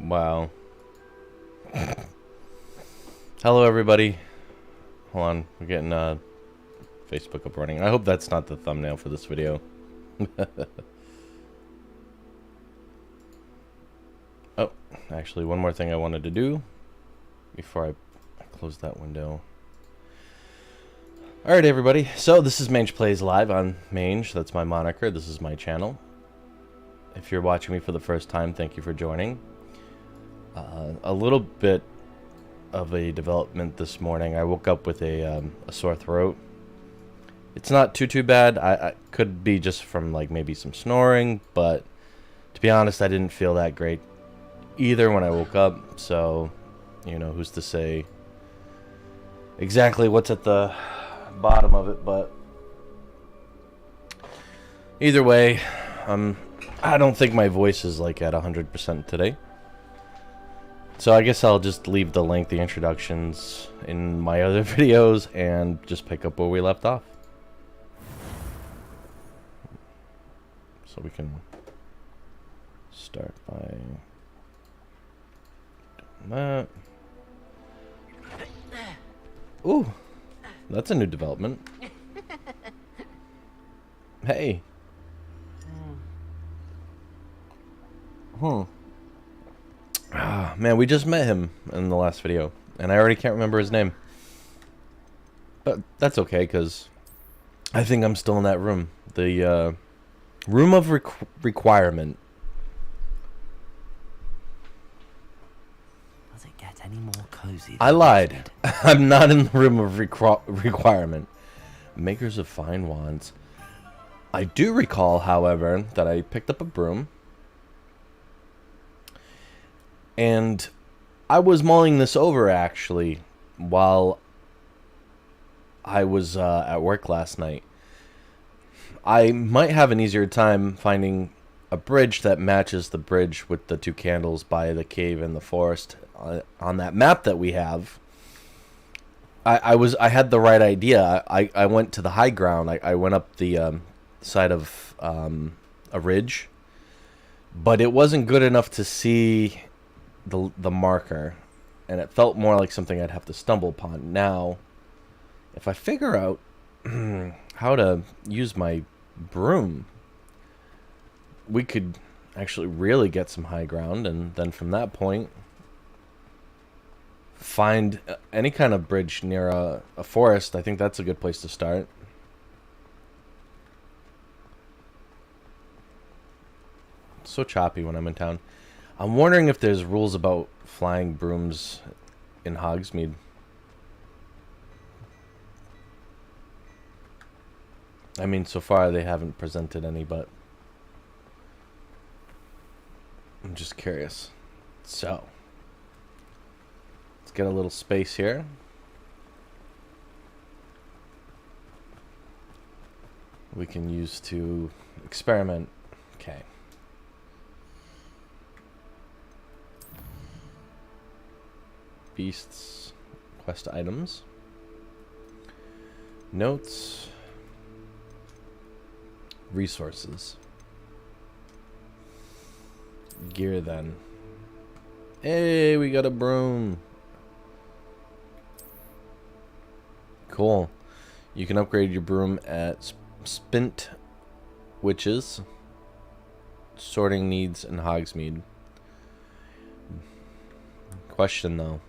Wow. Hello, everybody. Hold on, we're getting Facebook up running. I hope that's not the thumbnail for this video. Oh, actually, one more thing I wanted to do before I close that window. Alright, everybody. So, this is Mange Plays Live on Mange. That's my moniker. This is my channel. If you're watching me for the first time, thank you for joining. A little bit of a development this morning. I woke up with a sore throat. It's not too bad. I could be just from like maybe some snoring, but to be honest, I didn't feel that great either when I woke up. So, you know, who's to say exactly what's at the bottom of it? But either way, I don't think my voice is like at 100% today. So I guess I'll just leave the lengthy introductions in my other videos and just pick up where we left off. So we can start by doing that. Ooh, that's a new development. Hey. Ah, man, we just met him in the last video, and I already can't remember his name. But that's okay, because I think I'm still in that room. The room of requirement. Does it get any more cozy? I lied. I'm not in the room of requirement. Makers of fine wands. I do recall, however, that I picked up a broom. And I was mulling this over, actually, while I was at work last night. I might have an easier time finding a bridge that matches the bridge with the two candles by the cave in the forest on that map that we have. I had the right idea. I went to the high ground. I went up the side of a ridge, but it wasn't good enough to see the marker, and it felt more like something I'd have to stumble upon. Now, if I figure out how to use my broom, we could actually really get some high ground, and then from that point find any kind of bridge near a forest. I think that's a good place to start. It's so choppy when I'm in town. I'm wondering if there's rules about flying brooms in Hogsmeade. I mean, so far they haven't presented any, but I'm just curious. So, let's get a little space here. We can use to experiment. Okay. Beasts, quest items, notes, resources, gear. Then, hey, we got a broom. Cool. You can upgrade your broom at Spint Witches, sorting needs in Hogsmeade. Question though.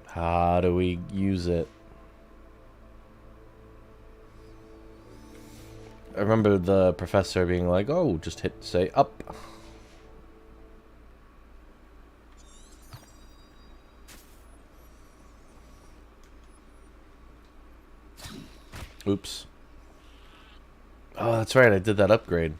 How do we use it? I remember the professor being like, oh, just hit, say, up. Oops. Oh, that's right, I did that upgrade.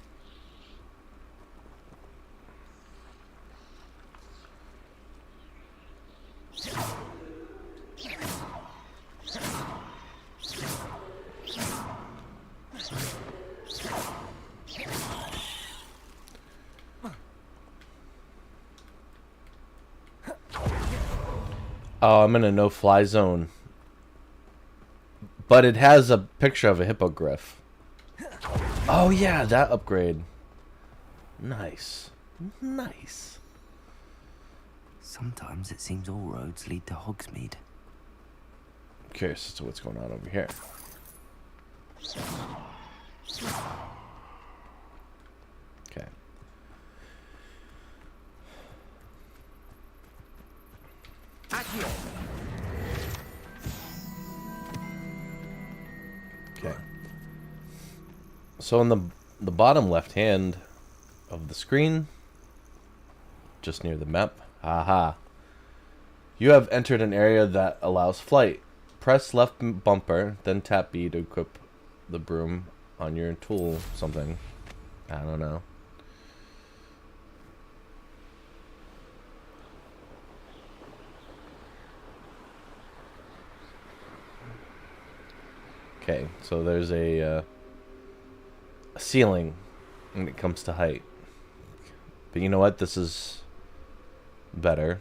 Oh, I'm in a no-fly zone. But it has a picture of a hippogriff. Oh, yeah, that upgrade. Nice. Nice. Sometimes it seems all roads lead to Hogsmeade. I'm curious as to what's going on over here. Okay. Okay. So in the bottom left hand of the screen, just near the map, aha. You have entered an area that allows flight. Press left bumper, then tap B to equip the broom on your tool something. I don't know. Okay, so there's a ceiling when it comes to height. But you know what? This is better.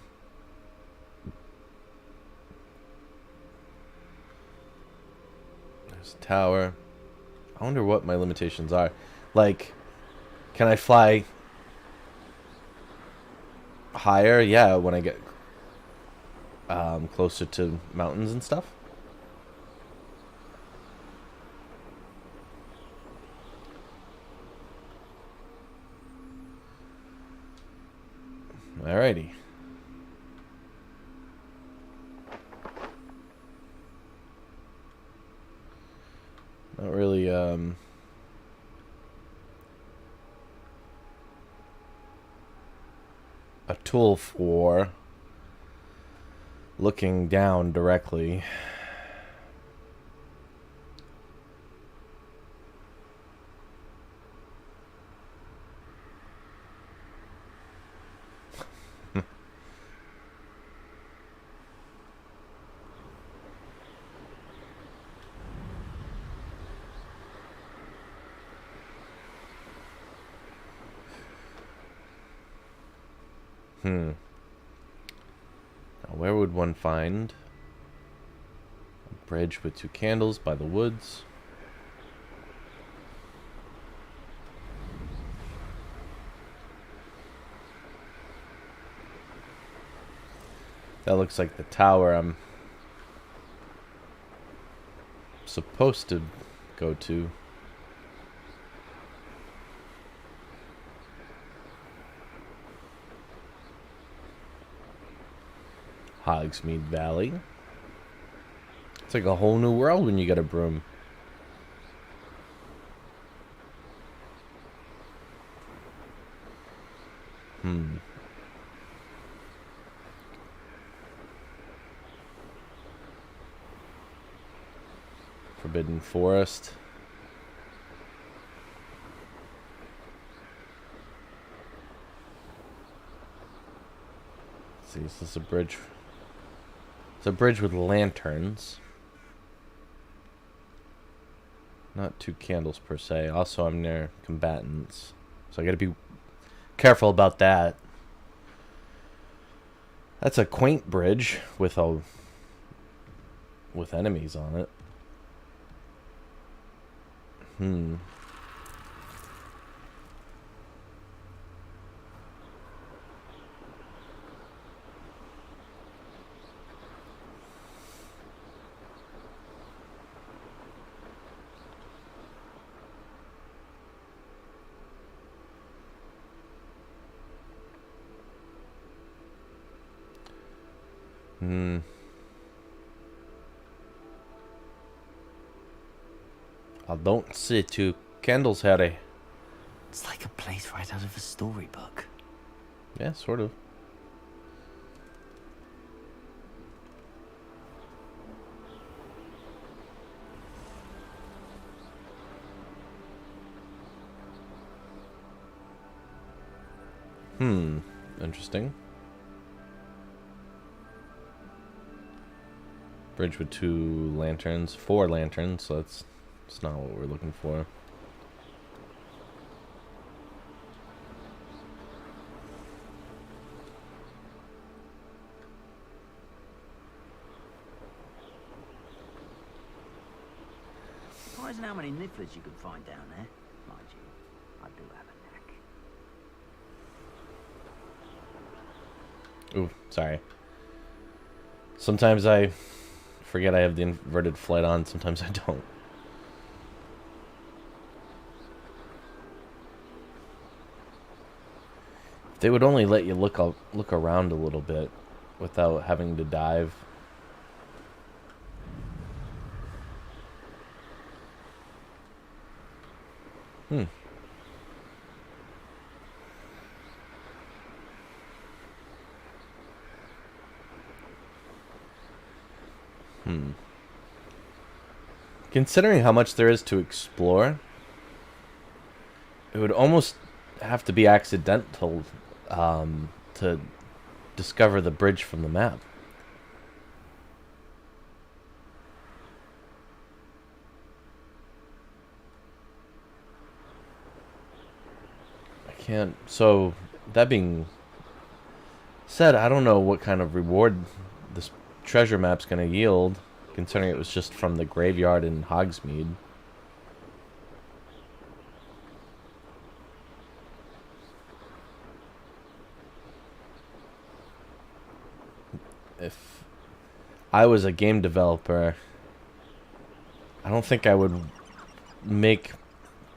There's a tower. I wonder what my limitations are. Like, can I fly higher? Yeah, when I get closer to mountains and stuff. Alrighty. Not really, a tool for looking down directly. Now, where would one find a bridge with 2 candles by the woods? That looks like the tower I'm supposed to go to. Hogsmeade Valley. It's like a whole new world when you get a broom. Forbidden Forest. Let's see, is this a bridge? It's a bridge with lanterns. Not 2 candles per se. Also, I'm near combatants, so I gotta be careful about that. That's a quaint bridge with enemies on it. I don't see 2 candles, Harry. It's like a place right out of a storybook. Yeah, sort of. Interesting. Bridge with 2 lanterns, 4 lanterns, so that's not what we're looking for. Surprising how many nifflers you can find down there. Mind you, I do have a Ooh, sorry. Sometimes I forget I have the inverted flight on. Sometimes I don't. If they would only let you look around a little bit without having to dive. Hmm. Hmm. Considering how much there is to explore, it would almost have to be accidental to discover the bridge from the map. I can't. So, that being said, I don't know what kind of reward this treasure map's going to yield, considering it was just from the graveyard in Hogsmeade. If I was a game developer, I don't think I would make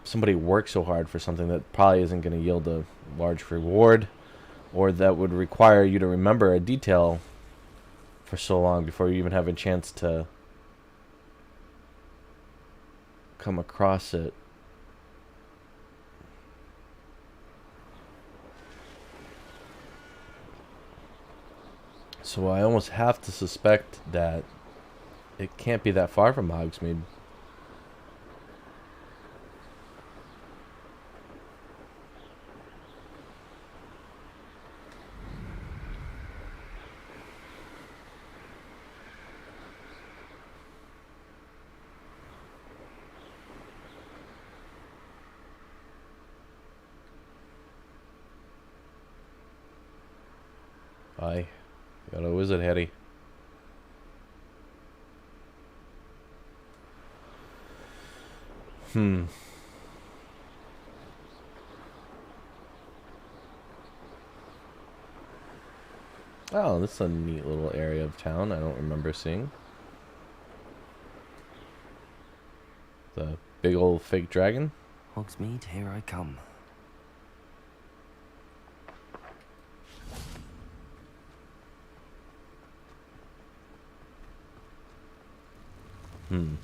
somebody work so hard for something that probably isn't going to yield a large reward, or that would require you to remember a detail for so long before you even have a chance to come across it. So I almost have to suspect that it can't be that far from Hogsmeade. Aye. Got a wizard, Harry. Hmm. Oh, this is a neat little area of town I don't remember seeing. The big old fake dragon. Hogsmeade, here I come. Hmm.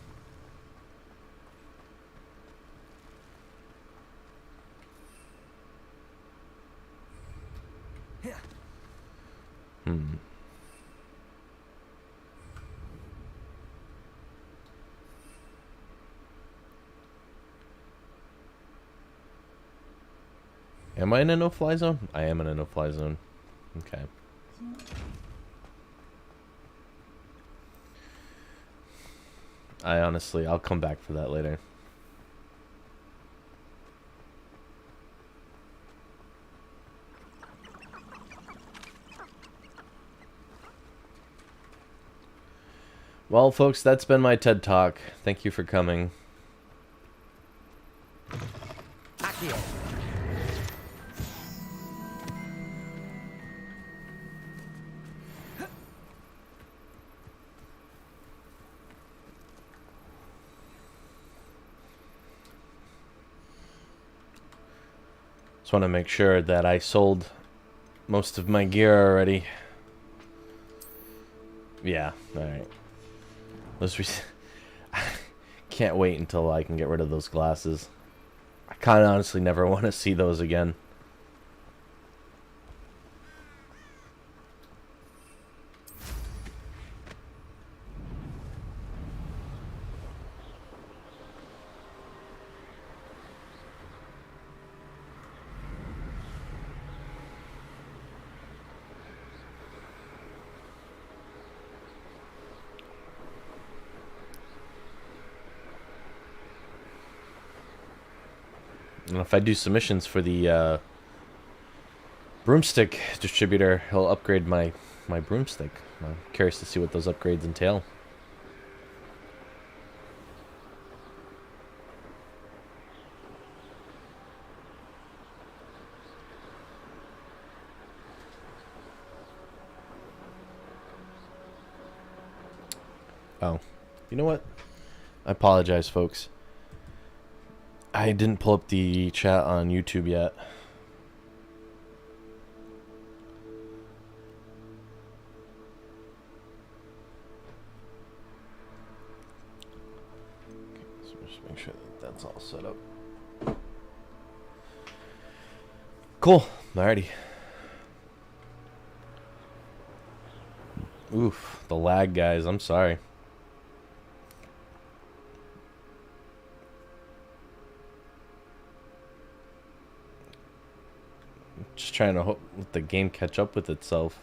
Hmm. Am I in a no-fly zone? I am in a no-fly zone. Okay. I'll come back for that later. Well, folks, that's been my TED Talk. Thank you for coming. Just want to make sure that I sold most of my gear already. Yeah, alright. Can't wait until I can get rid of those glasses. I kind of honestly never want to see those again. And if I do submissions for the broomstick distributor, he'll upgrade my broomstick. I'm curious to see what those upgrades entail. Oh. You know what? I apologize, folks. I didn't pull up the chat on YouTube yet. Okay, so just make sure that that's all set up. Cool. Alrighty. Oof, the lag, guys. I'm sorry. Just trying to let the game catch up with itself.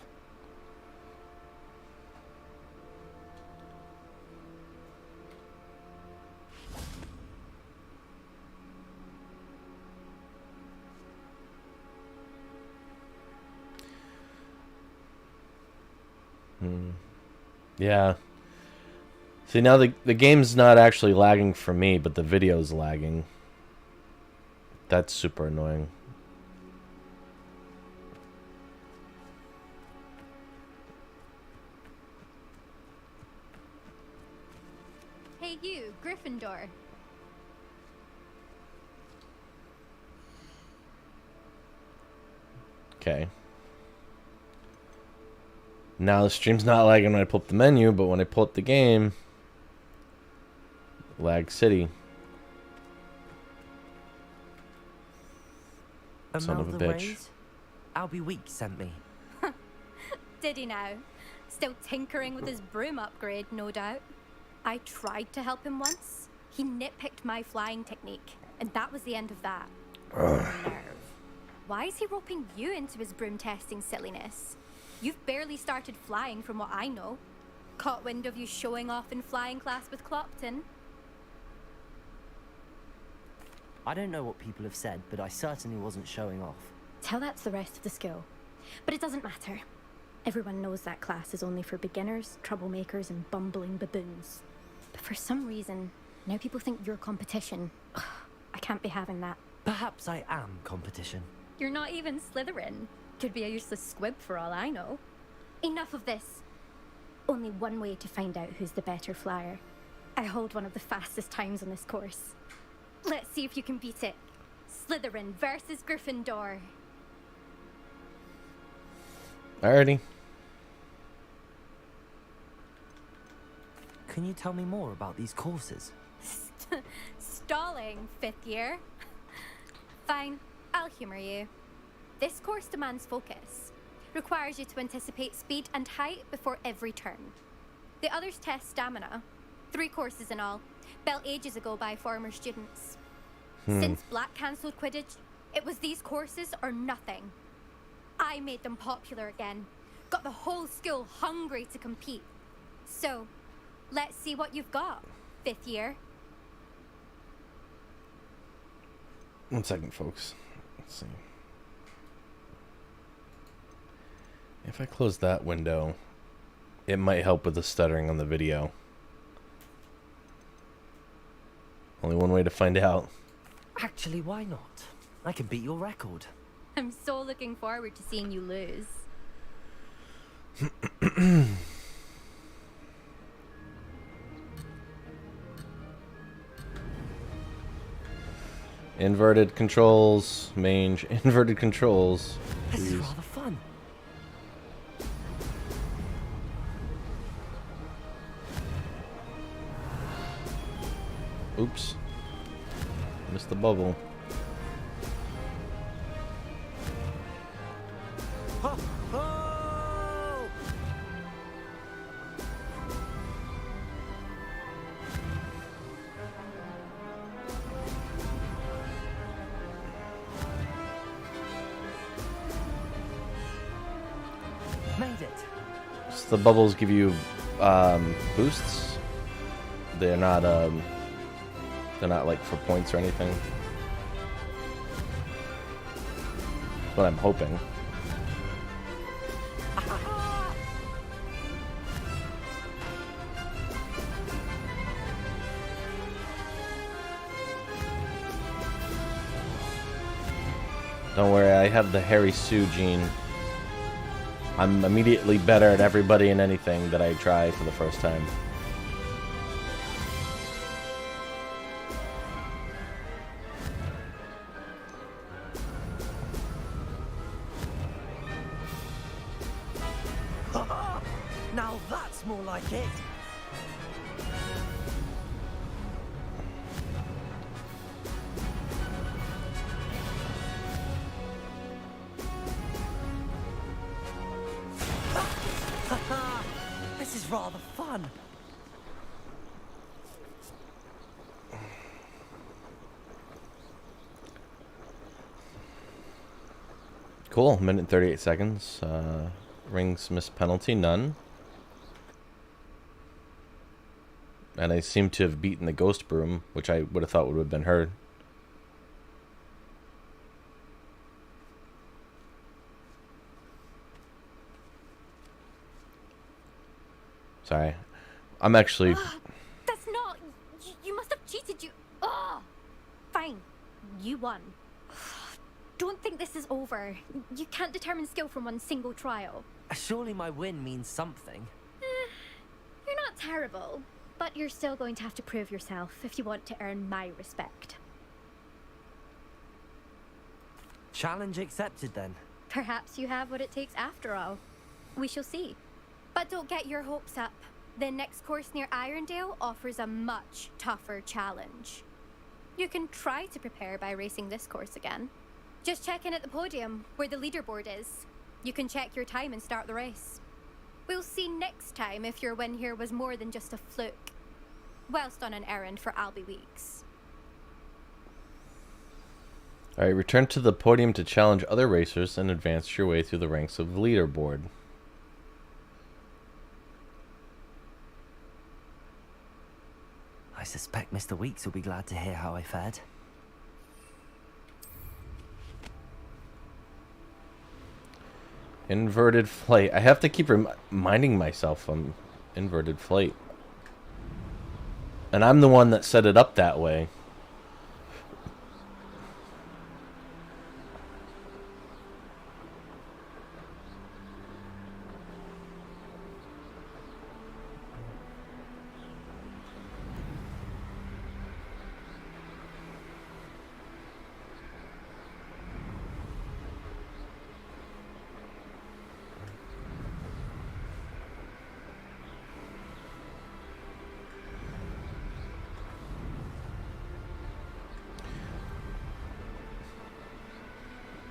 Yeah. See, now the game's not actually lagging for me, but the video's lagging. That's super annoying. Hey you, Gryffindor. Okay. Now the stream's not lagging when I pull up the menu, but when I pull up the game, lag city. Son of a bitch. Albie Week sent me. Did he now? Still tinkering with his broom upgrade, no doubt. I tried to help him once. He nitpicked my flying technique, and that was the end of that. Nerve. Why is he roping you into his broom testing silliness? You've barely started flying from what I know. Caught wind of you showing off in flying class with Clopton. I don't know what people have said, but I certainly wasn't showing off. Tell that to the rest of the school. But it doesn't matter. Everyone knows that class is only for beginners, troublemakers, and bumbling baboons. But for some reason, now people think you're competition. Ugh, I can't be having that. Perhaps I am competition. You're not even Slytherin. Could be a useless squib for all I know. Enough of this. Only one way to find out who's the better flyer. I hold one of the fastest times on this course. Let's see if you can beat it. Slytherin versus Gryffindor. Alrighty. Can you tell me more about these courses? Stalling, 5th year. Fine, I'll humor you. This course demands focus. Requires you to anticipate speed and height before every turn. The others test stamina. 3 courses in all, built ages ago by former students. Since Black cancelled Quidditch, it was these courses or nothing. I made them popular again. Got the whole school hungry to compete. So, let's see what you've got, 5th year. 1 second, folks. Let's see. If I close that window, it might help with the stuttering on the video. Only one way to find out. Actually, why not? I can beat your record. I'm so looking forward to seeing you lose. Inverted controls, Mange. Inverted controls. This is Please. rather fun. Oops. Missed the bubble. Ho, ho! Made it. So the bubbles give you boosts. They're not like for points or anything. That's what I'm hoping. Don't worry, I have the Harry Sue gene. I'm immediately better at everybody and anything that I try for the first time. Well, that's more like it. This is rather fun. Cool. Minute 38 seconds. Rings miss penalty, none. And I seem to have beaten the ghost broom, which I would have thought would have been her. Sorry. I'm actually... That's not... You must have cheated, you... Oh! Fine. You won. Don't think this is over. You can't determine skill from one single trial. Surely my win means something. You're not terrible, but you're still going to have to prove yourself if you want to earn my respect. Challenge accepted then. Perhaps you have what it takes after all. We shall see. But don't get your hopes up. The next course near Irondale offers a much tougher challenge. You can try to prepare by racing this course again. Just check in at the podium, where the leaderboard is. You can check your time and start the race. We'll see next time if your win here was more than just a fluke. Whilst on an errand for Albie Weeks. Alright, return to the podium to challenge other racers and advance your way through the ranks of the leaderboard. I suspect Mr. Weeks will be glad to hear how I fared. Inverted flight. I have to keep reminding myself I'm inverted flight. And I'm the one that set it up that way.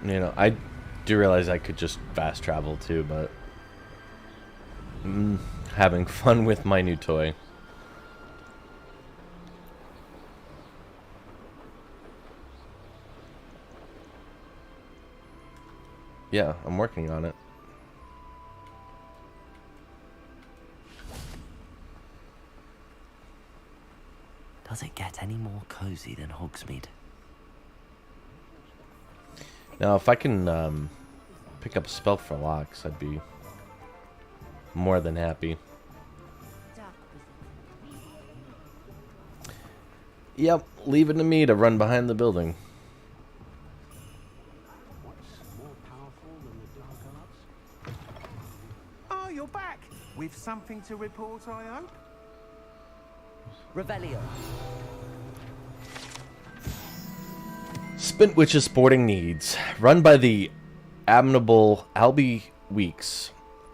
You know, I do realize I could just fast travel too, but having fun with my new toy. Yeah, I'm working on it. Does it get any more cozy than Hogsmeade? Now, if I can pick up a spell for locks, I'd be more than happy. Yep, leave it to me to run behind the building. Oh, you're back! With something to report, I hope? Revelio. Spintwitch's Sporting Needs, run by the admirable Albie Weeks.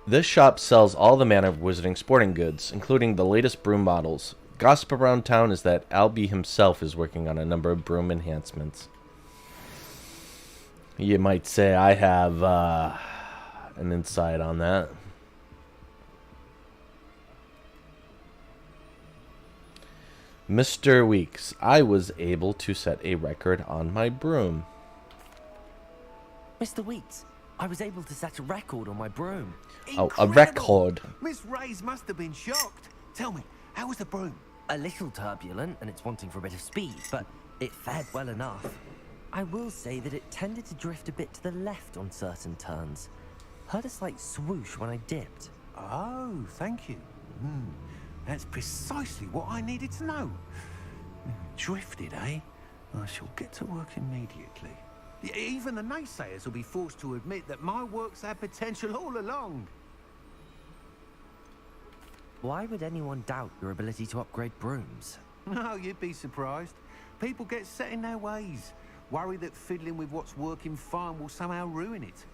This shop sells all the manner of wizarding sporting goods, including the latest broom models. Gossip around town is that Albie himself is working on a number of broom enhancements. You might say I have an insight on that. Mr. Weeks, I was able to set a record on my broom. Mr. Weeks, I was able to set a record on my broom. Oh, a Incredible. record. Miss Ray's must have been shocked. Tell me, how was the broom? A little turbulent, and it's wanting for a bit of speed, but it fared well enough. I will say that it tended to drift a bit to the left on certain turns. Heard a slight swoosh when I dipped. Oh, thank you. That's precisely what I needed to know. Drifted, eh? I shall get to work immediately. Even the naysayers will be forced to admit that my work's had potential all along. Why would anyone doubt your ability to upgrade brooms? No, you'd be surprised. People get set in their ways, worry that fiddling with what's working fine will somehow ruin it.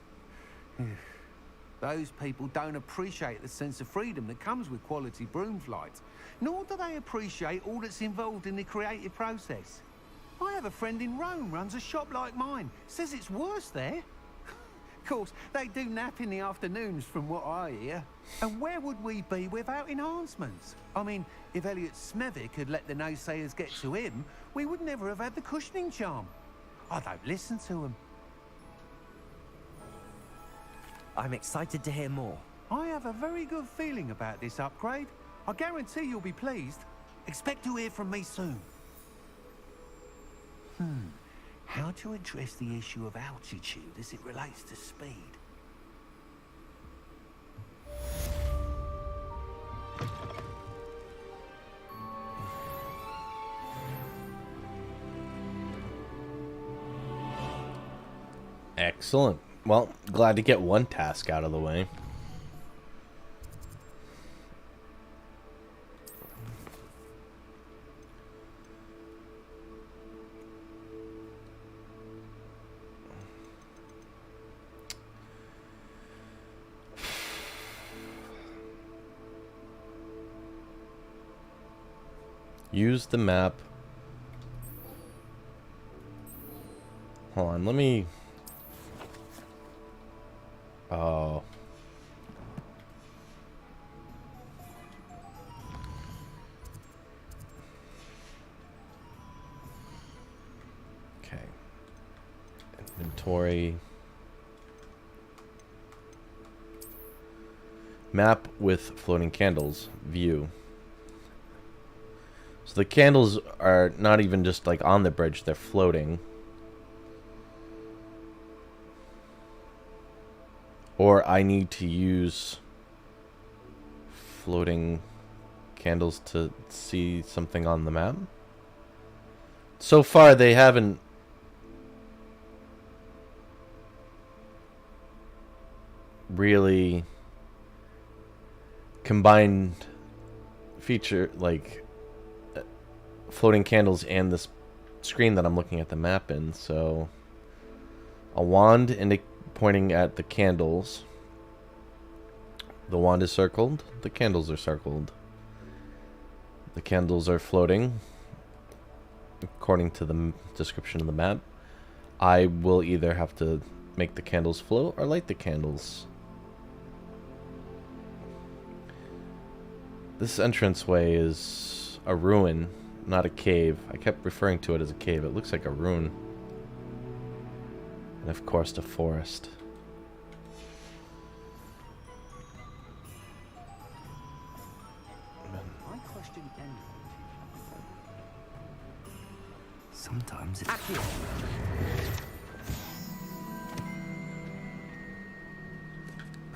Those people don't appreciate the sense of freedom that comes with quality broom flights, nor do they appreciate all that's involved in the creative process. I have a friend in Rome runs a shop like mine, says it's worse there. Of course, they do nap in the afternoons from what I hear. And where would we be without enhancements? I mean, if Elliot Smethwick had let the naysayers get to him, we would never have had the cushioning charm. I don't listen to them. I'm excited to hear more. I have a very good feeling about this upgrade. I guarantee you'll be pleased. Expect to hear from me soon. How to address the issue of altitude as it relates to speed? Excellent. Well, glad to get one task out of the way. Use the map. Hold on, let me... Oh. Okay. Inventory. Map with floating candles. View. So the candles are not even just like on the bridge, they're floating. Or I need to use floating candles to see something on the map. So far they haven't really combined feature like floating candles and this screen that I'm looking at the map in. So a wand pointing at the candles. The wand is circled. The candles are circled. The candles are floating according to the description of the map. I will either have to make the candles float or light the candles. This entranceway is a ruin, not a cave. I kept referring to it as a cave. It looks like a ruin. And of course the forest. Sometimes it's...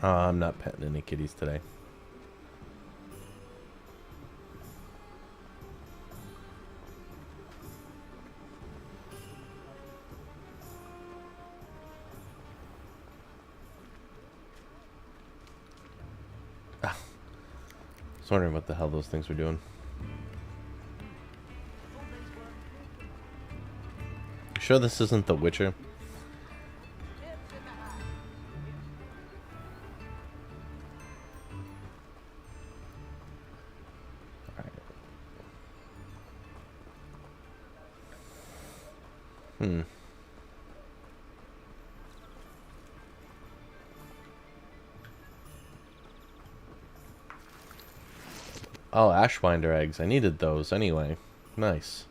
I'm not petting any kitties today. I was wondering what the hell those things were doing. Sure this isn't The Witcher? Alright. Oh, Ashwinder eggs. I needed those anyway. Nice.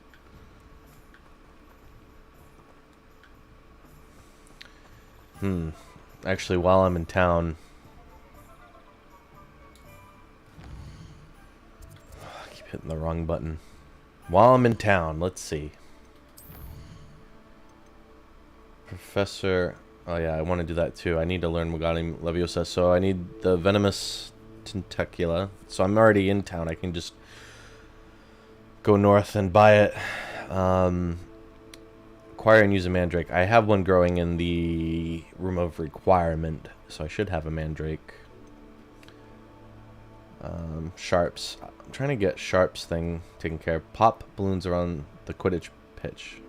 Actually, while I'm in town... I keep hitting the wrong button. While I'm in town, let's see. Professor... Oh yeah, I want to do that too. I need to learn Wingardium Leviosa, so I need the Venomous Tentacula. So I'm already in town. I can just go north and buy it. Acquire and use a mandrake. I have one growing in the room of requirement, so I should have a mandrake. Sharps. I'm trying to get Sharps thing taken care of. Pop balloons around the Quidditch pitch.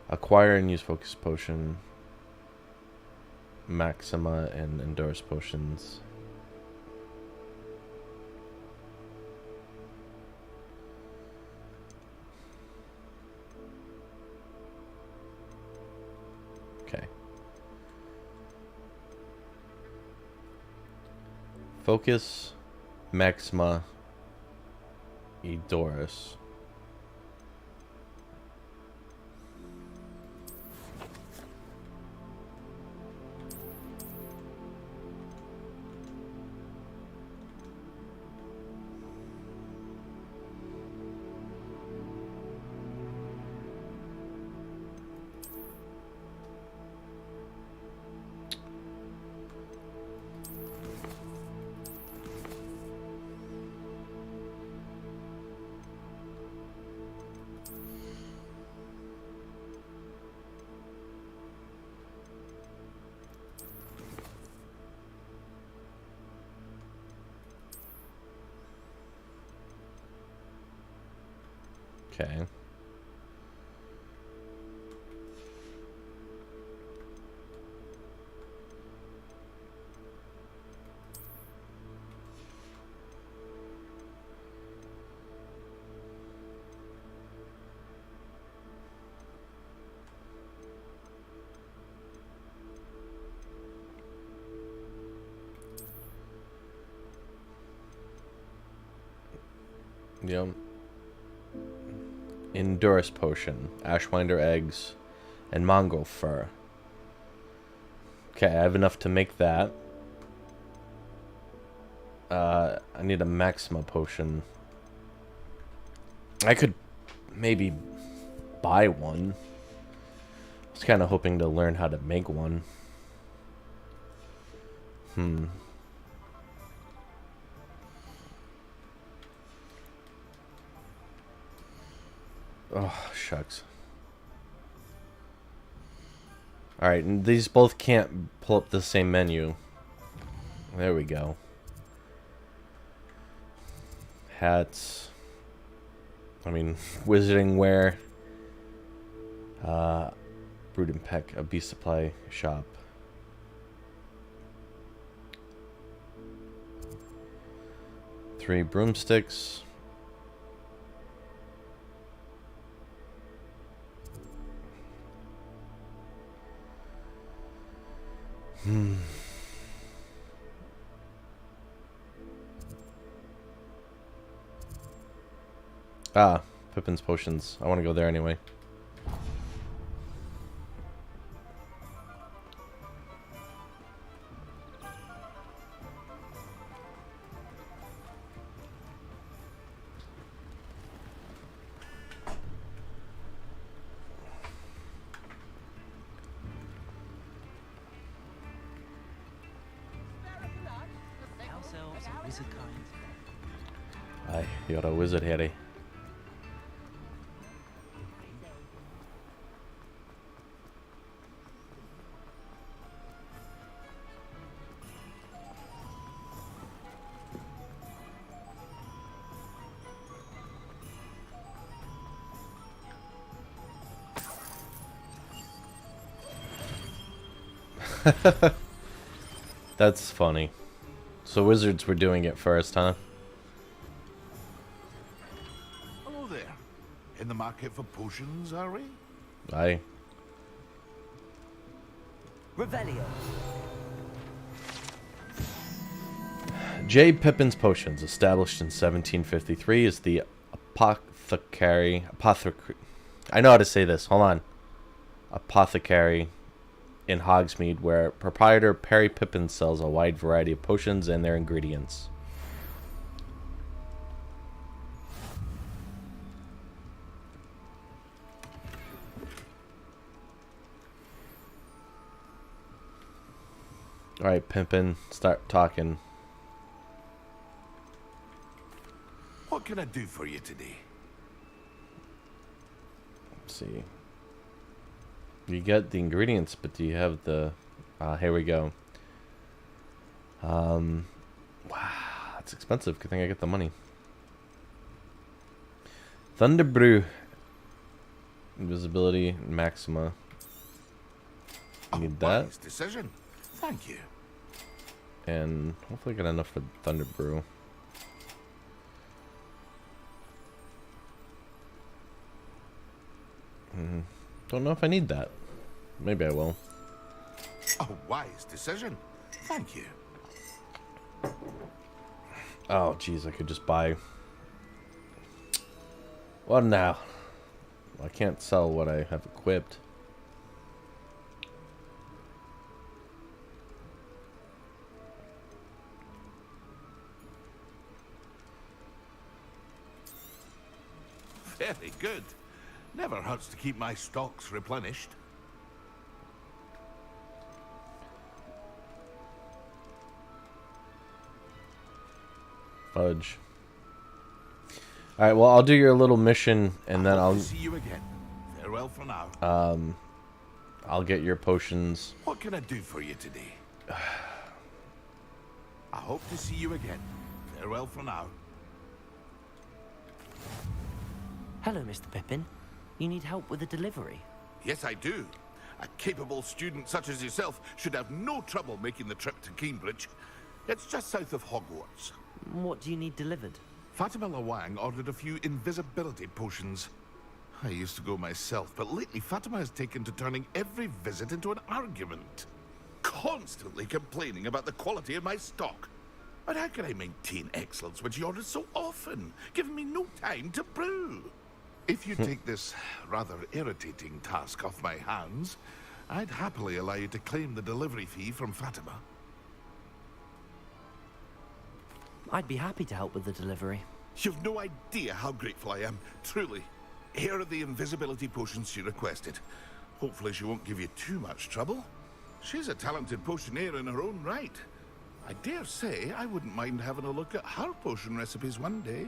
Acquire and use focus potion. Maxima and Endurance potions. Okay. Focus, Maxima, Edoris. Okay. Yep. Endurance potion, Ashwinder eggs, and mongrel fur. Okay, I have enough to make that. I need a Maxima potion. I could maybe buy one. I was kind of hoping to learn how to make one. Oh, shucks. Alright, and these both can't pull up the same menu. There we go. Hats. I mean, wizarding wear. Brood and Peck, a beast supply shop. Three broomsticks. Ah, Pippin's potions. I want to go there anyway. Aye, you're a wizard, Harry. That's funny. So wizards were doing it first, huh? Hello there. In the market for potions, are we? Aye. Revelio. J. Pippin's Potions, established in 1753, is the apothecary. I know how to say this. Hold on. Apothecary in Hogsmeade, where proprietor Perry Pippin sells a wide variety of potions and their ingredients. Alright, Pippin, start talking. What can I do for you today? Let's see. You get the ingredients, but do you have the... here we go. Wow, that's expensive. Good thing I get the money. Thunderbrew. Invisibility, Maxima. Need that. Wise decision. Thank you. And hopefully get enough for Thunder Brew. Don't know if I need that. Maybe I will. A wise decision. Thank you. Oh, geez, I could just buy... What now? I can't sell what I have equipped. Very good. Never hurts to keep my stocks replenished. Fudge. Alright, well, I'll do your little mission, and then I'll see you again. Farewell for now. I'll get your potions. What can I do for you today? I hope to see you again. Farewell for now. Hello, Mr. Pippin. You need help with a delivery? Yes, I do. A capable student such as yourself should have no trouble making the trip to Cambridge. It's just south of Hogwarts. What do you need delivered? Fatima Lawang ordered a few invisibility potions. I used to go myself, but lately Fatima has taken to turning every visit into an argument. Constantly complaining about the quality of my stock. But how can I maintain excellence when she orders so often, giving me no time to brew? If you take this rather irritating task off my hands, I'd happily allow you to claim the delivery fee from Fatima. I'd be happy to help with the delivery. You've no idea how grateful I am, truly. Here are the invisibility potions she requested. Hopefully she won't give you too much trouble. She's a talented potioneer in her own right. I dare say I wouldn't mind having a look at her potion recipes one day.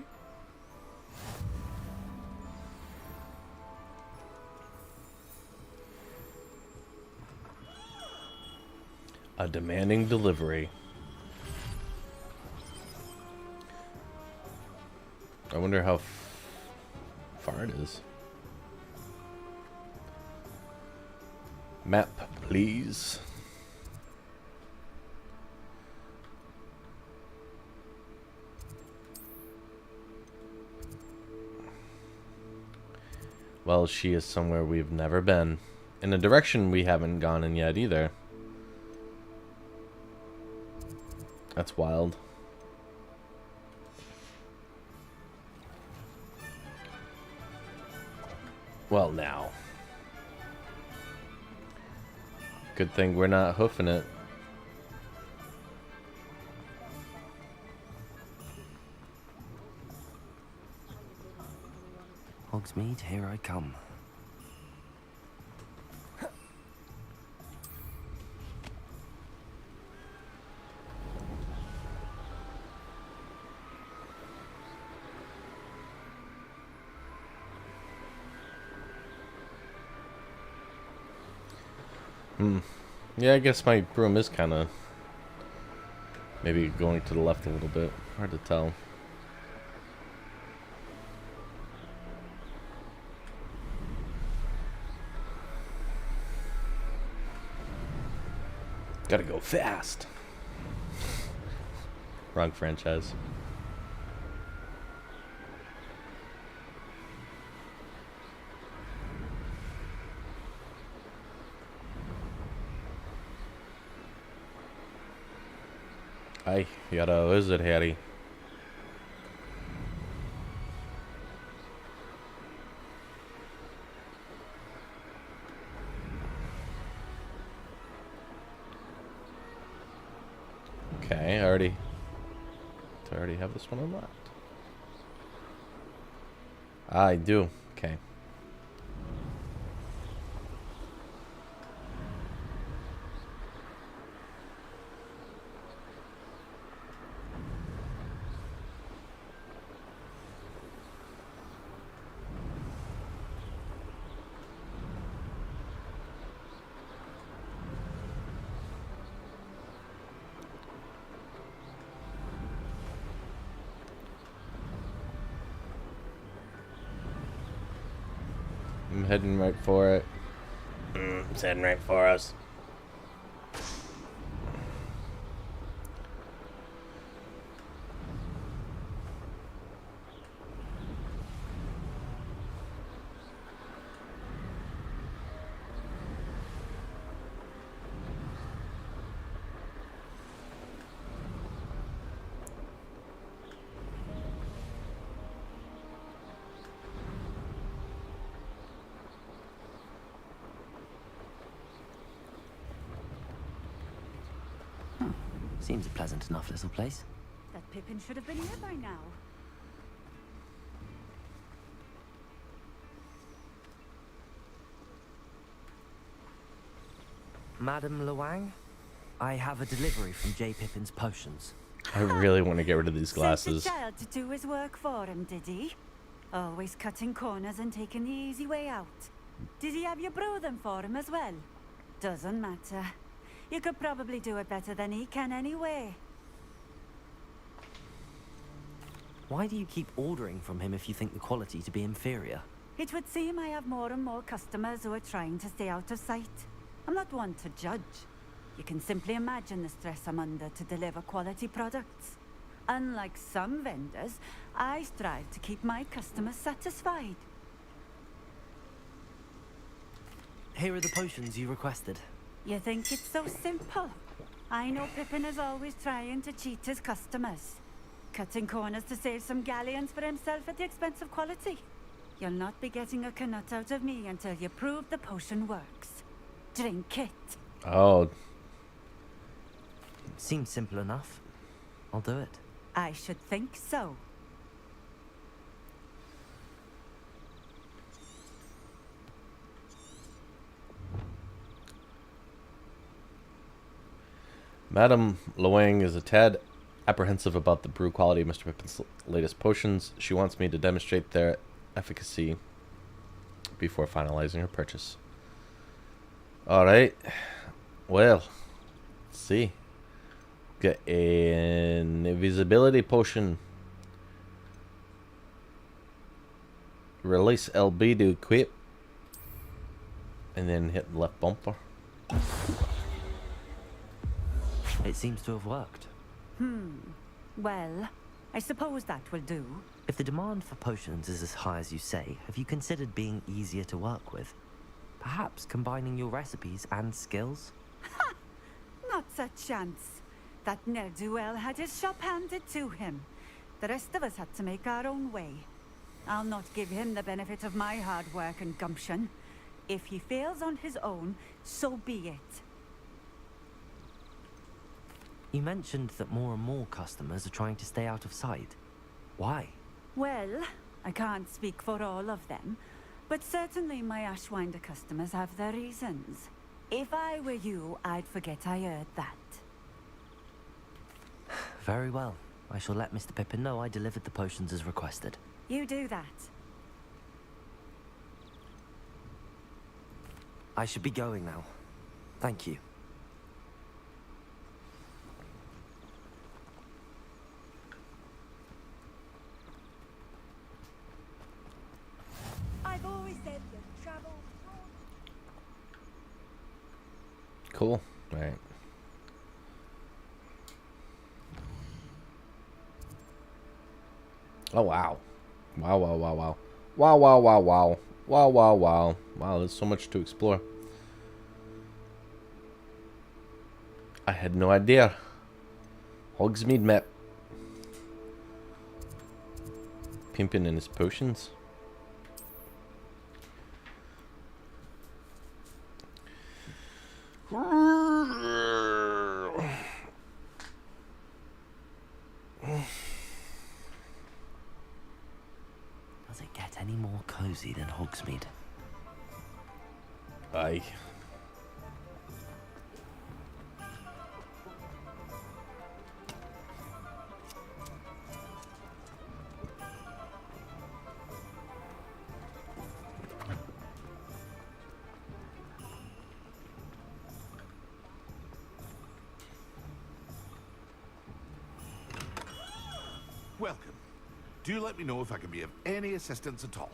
A demanding delivery. I wonder how far it is. Map, please. Well, she is somewhere we've never been. In a direction we haven't gone in yet either. That's wild. Well, now. Good thing we're not hoofing it. Hogsmeade, here I come. Yeah, I guess my room is kind of maybe going to the left a little bit. Hard to tell. Gotta go fast. Wrong franchise. Hi, you're a wizard, Harry. Okay, I already have this one unlocked. I do. Okay. I'm heading right for it. It's heading right for us. Seems a pleasant enough little place. That Pippin should have been here by now. Madame Luang, I have a delivery from J. Pippin's potions. I really want to get rid of these glasses. Sent the child to do his work for him, did he? Always cutting corners and taking the easy way out. Did he have you brew them for him as well? Doesn't matter. You could probably do it better than he can anyway. Why do you keep ordering from him if you think the quality to be inferior? It would seem I have more and more customers who are trying to stay out of sight. I'm not one to judge. You can simply imagine the stress I'm under to deliver quality products. Unlike some vendors, I strive to keep my customers satisfied. Here are the potions you requested. You think it's so simple? I know Pippin is always trying to cheat his customers. Cutting corners to save some galleons for himself at the expense of quality. You'll not be getting a canut out of me until you prove the potion works. Drink it. Oh, Seems simple enough. I'll do it. I should think so. Madame Luang is a tad apprehensive about the brew quality of Mr. Pippin's latest potions. She wants me to demonstrate their efficacy before finalizing her purchase. Alright. Well, let's see. Get an invisibility potion. Release LB to equip. And then hit the left bumper. It seems to have worked. Well, I suppose that will do. If the demand for potions is as high as you say, have you considered being easier to work with? Perhaps combining your recipes and skills? Not a chance. That ne'er-do-well had his shop handed to him. The rest of us had to make our own way. I'll not give him the benefit of my hard work and gumption. If he fails on his own, so be it. You mentioned that more and more customers are trying to stay out of sight. Why? Well, I can't speak for all of them, but certainly my Ashwinder customers have their reasons. If I were you, I'd forget I heard that. Very well. I shall let Mr. Pippin know I delivered the potions as requested. You do that. I should be going now. Thank you. I've always said you travel. Cool. Alright. Oh, wow. Wow, wow, wow, wow. Wow, wow, wow, wow. Wow, wow, wow. Wow, there's so much to explore. I had no idea. Hogsmeade map. Pimpin' and his potions. Does it get any more cozy than Hogsmeade? Aye. Welcome. Do let me know if I can be of any assistance at all.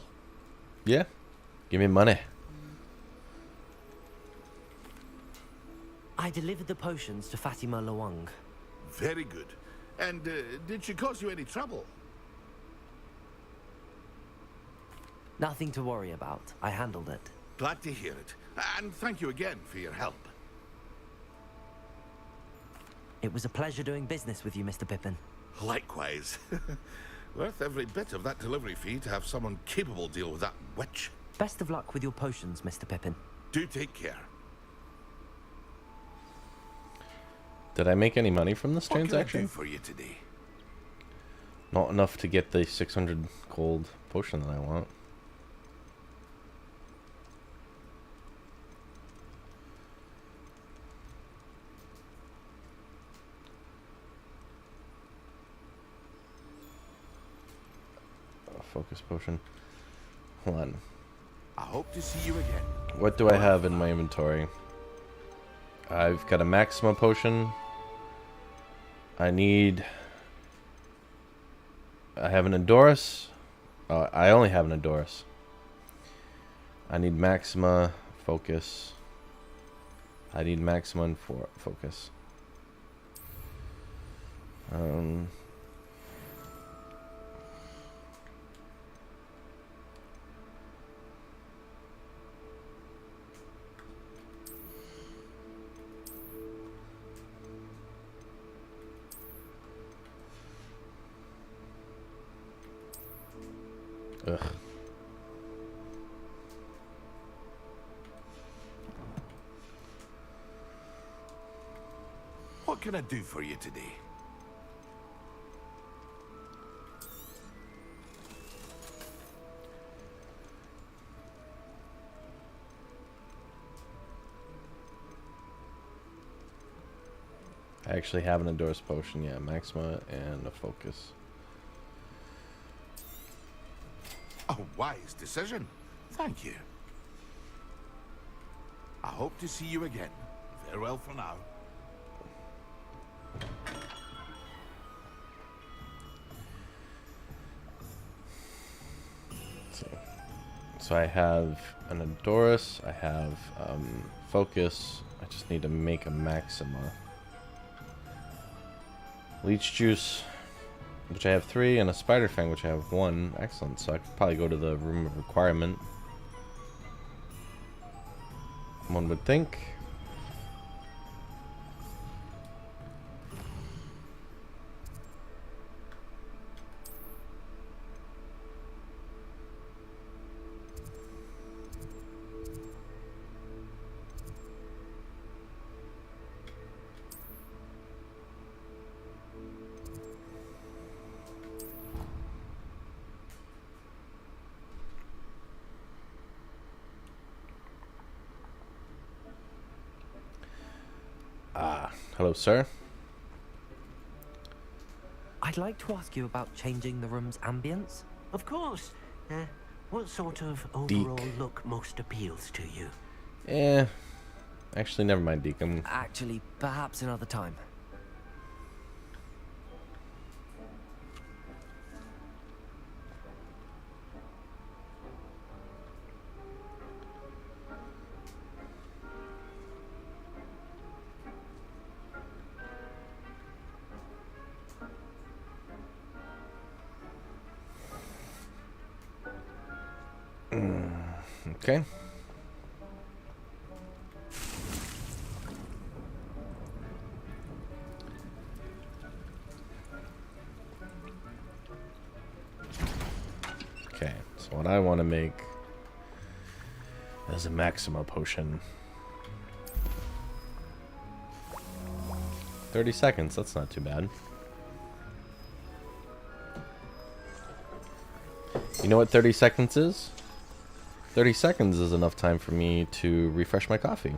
Yeah. Give me money. I delivered the potions to Fatima Luang. Very good. And did she cause you any trouble? Nothing to worry about. I handled it. Glad to hear it. And thank you again for your help. It was a pleasure doing business with you, Mr. Pippin. Likewise. Worth every bit of that delivery fee to have someone capable deal with that witch. Best of luck with your potions, Mr. Pippin. Do take care. Did I make any money from this What can I do transaction? for you today? Not enough to get the 600 gold potion that I want. Focus potion. Hold on. I hope to see you again. What do I have in my inventory? I've got a Maxima potion. I have an Endorus. I only have an Endorus. I need Maxima, Focus. I need Maxima and Focus. Ugh. What can I do for you today? I actually have an endorsed potion, yeah, Maxima and a Focus. A wise decision. Thank you. I hope to see you again. Farewell for now. So I have an Endorus, I have Focus, I just need to make a Maxima. Leech Juice, which I have 3, and a Spider Fang, which I have 1. Excellent, so I could probably go to the Room of Requirement. One would think. Hello, sir. I'd like to ask you about changing the room's ambience. Of course. What sort of Deke. overall look most appeals to you? Actually, never mind, Deke. Actually, perhaps another time. Okay. Okay, so what I want to make is a Maxima potion. 30 seconds, that's not too bad. You know what 30 seconds is? 30 seconds is enough time for me to refresh my coffee.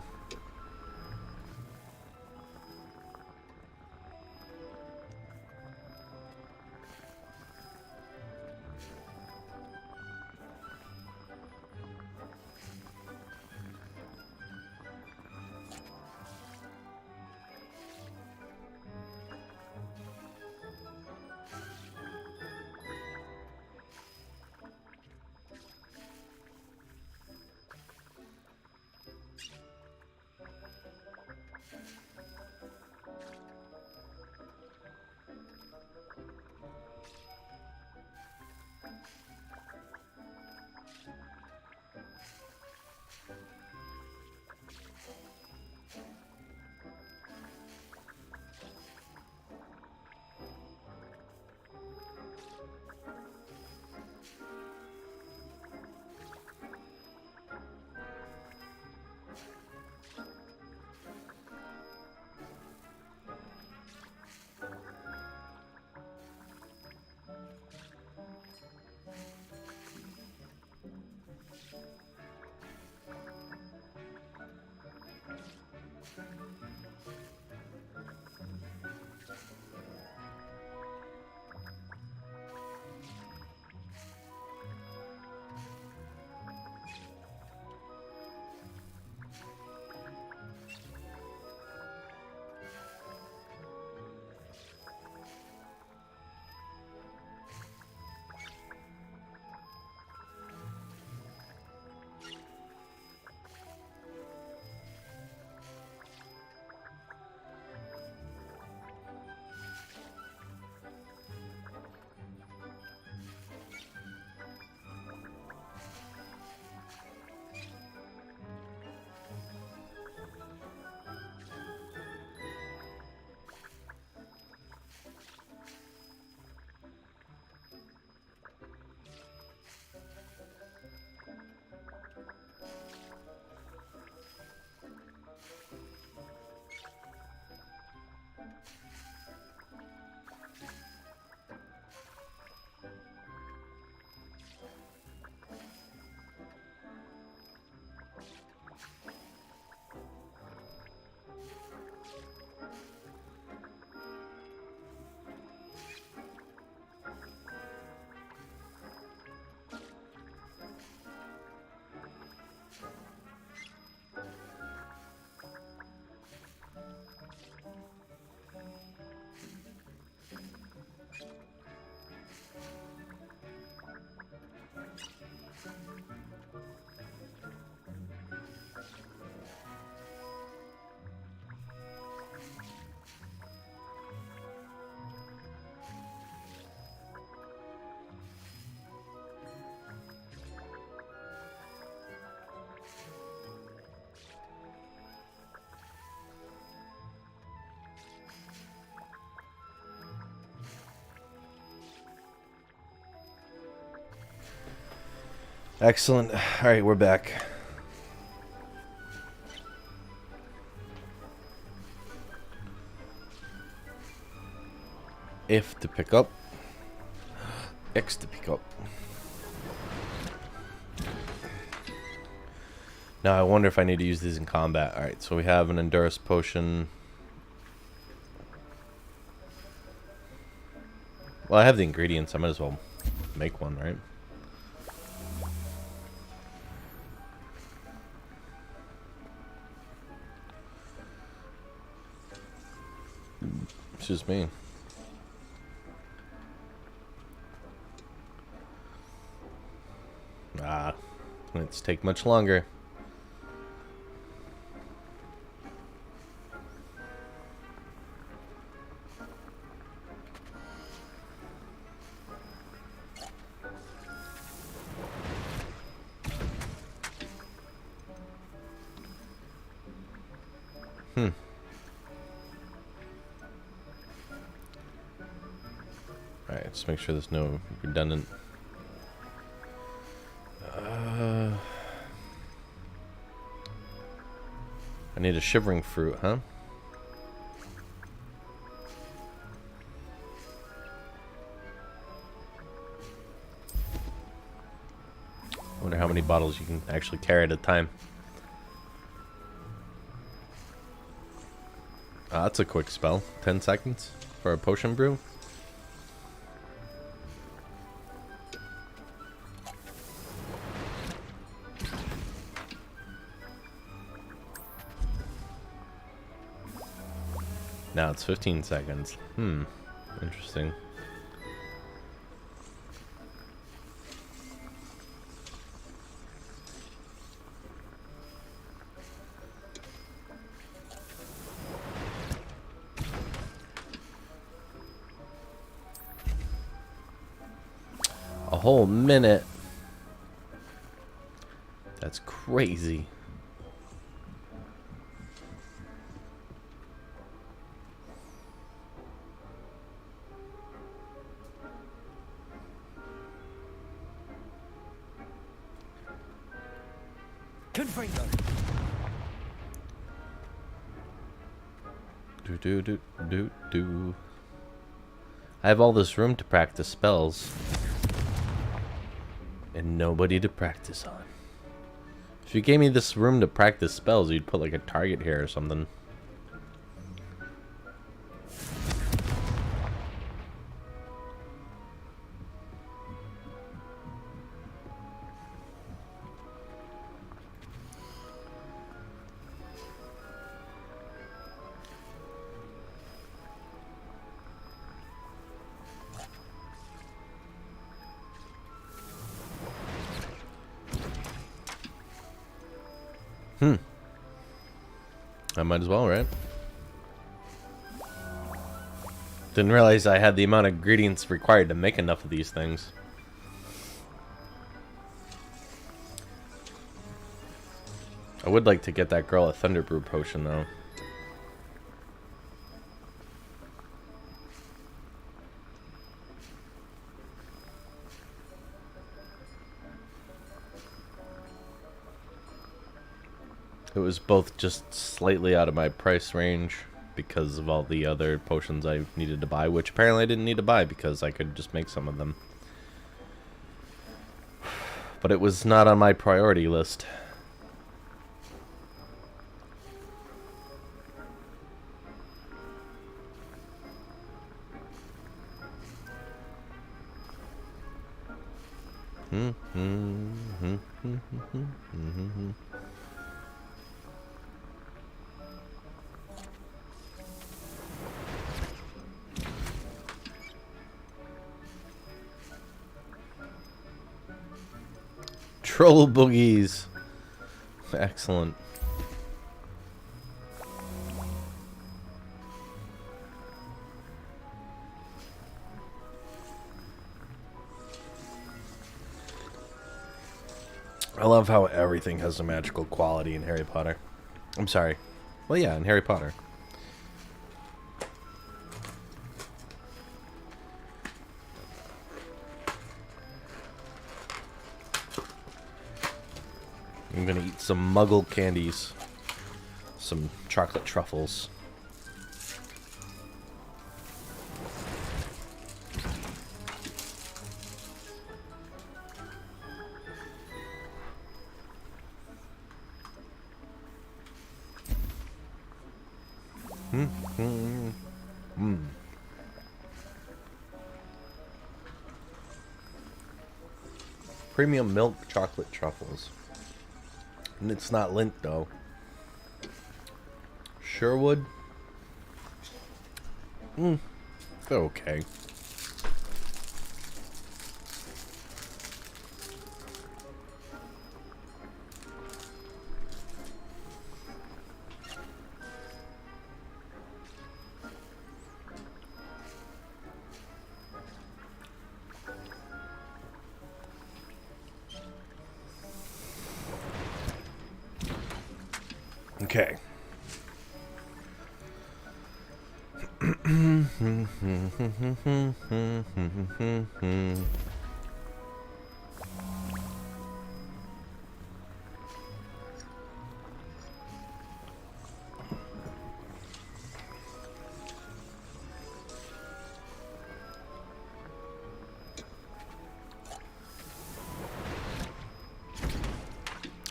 Excellent. Alright, we're back. F to pick up. X to pick up. Now I wonder if I need to use these in combat. Alright, so we have an Endurance potion. Well, I have the ingredients. I might as well make one, right? It's just me. Ah, let's take much longer. Alright, just make sure there's no redundant. I need a shivering fruit, huh? I wonder how many bottles you can actually carry at a time. That's a quick spell. 10 seconds for a potion brew. Now it's 15 seconds. Interesting. A whole minute. That's crazy. Confringo. Do. I have all this room to practice spells. And nobody to practice on. If you gave me this room to practice spells, you'd put like a target here or something. I might as well, right? Didn't realize I had the amount of ingredients required to make enough of these things. I would like to get that girl a Thunder Brew potion, though. It was both just slightly out of my price range because of all the other potions I needed to buy, which apparently I didn't need to buy because I could just make some of them. But it was not on my priority list. Troll boogies. Excellent. I love how everything has a magical quality in Harry Potter. I'm sorry. Well, yeah, in Harry Potter. I'm gonna eat some muggle candies. Some chocolate truffles. Premium milk chocolate truffles. And it's not Lindt though. Sherwood? They're okay. Okay.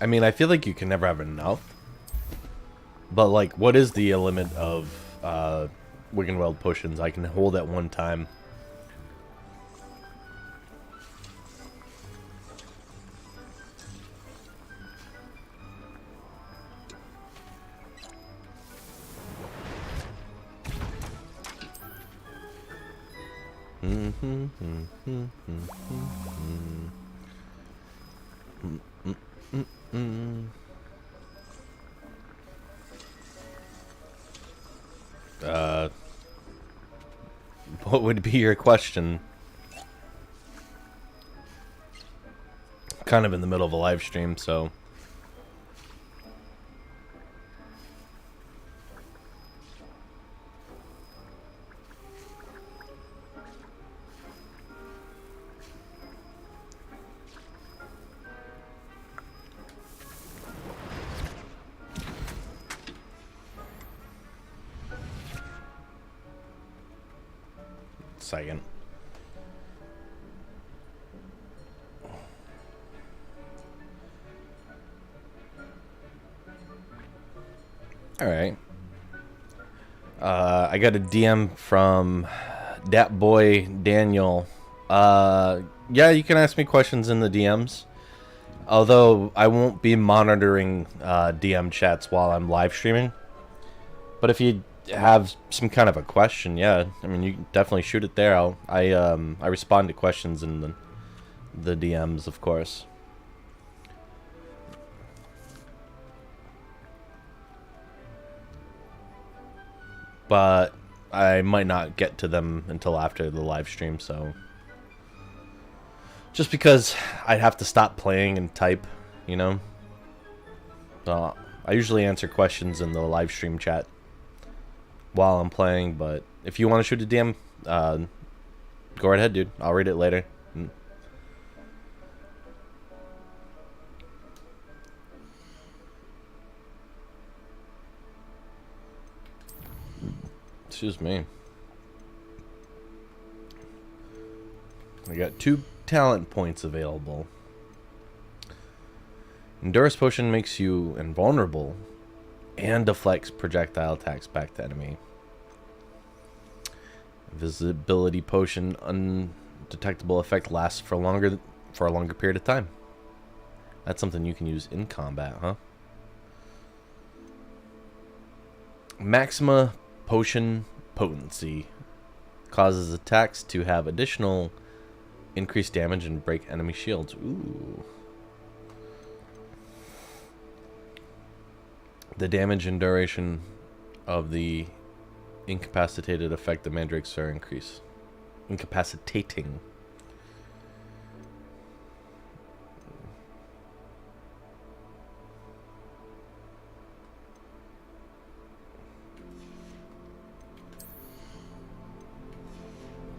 I mean, I feel like you can never have enough. But, like, what is the limit of Wiggenweld potions I can hold at one time? What would be your question? Kind of in the middle of a live stream, so... Second. Alright. I got a DM from that boy Daniel. Yeah, you can ask me questions in the DMs. Although I won't be monitoring DM chats while I'm live streaming. But if you have some kind of a question, yeah, I mean, you can definitely shoot it there. I respond to questions in the DMs, of course. But I might not get to them until after the live stream, so just because I'd have to stop playing and type, you know. So I usually answer questions in the live stream chat while I'm playing, but if you want to shoot a DM, go right ahead, dude. I'll read it later. Excuse me. I got 2 talent points available. Endurance Potion makes you invulnerable and deflects projectile attacks back to enemy. Visibility Potion, undetectable effect, lasts for a longer period of time. That's something you can use in combat, huh? Maxima Potion Potency causes attacks to have additional increased damage and break enemy shields. Ooh. The damage and duration of the incapacitated effect of mandrakes are increased. Incapacitating.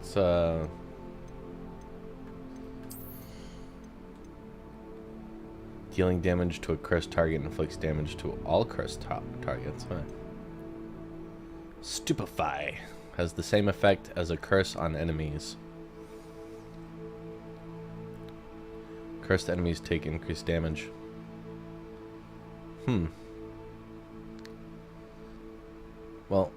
It's Dealing damage to a cursed target inflicts damage to all cursed targets. Huh. Stupefy has the same effect as a curse on enemies. Cursed enemies take increased damage. Well,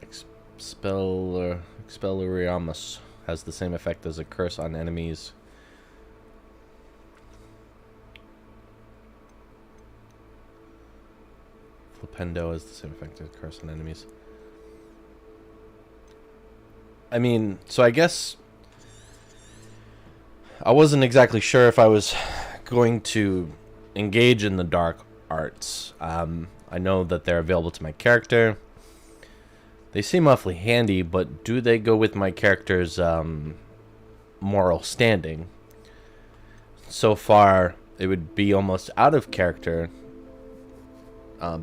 Expelliarmus has the same effect as a curse on enemies. Flipendo has the same effect as a curse on enemies. I mean, so I guess I wasn't exactly sure if I was going to engage in the dark arts. I know that they're available to my character. They seem awfully handy, but do they go with my character's moral standing? So far, it would be almost out of character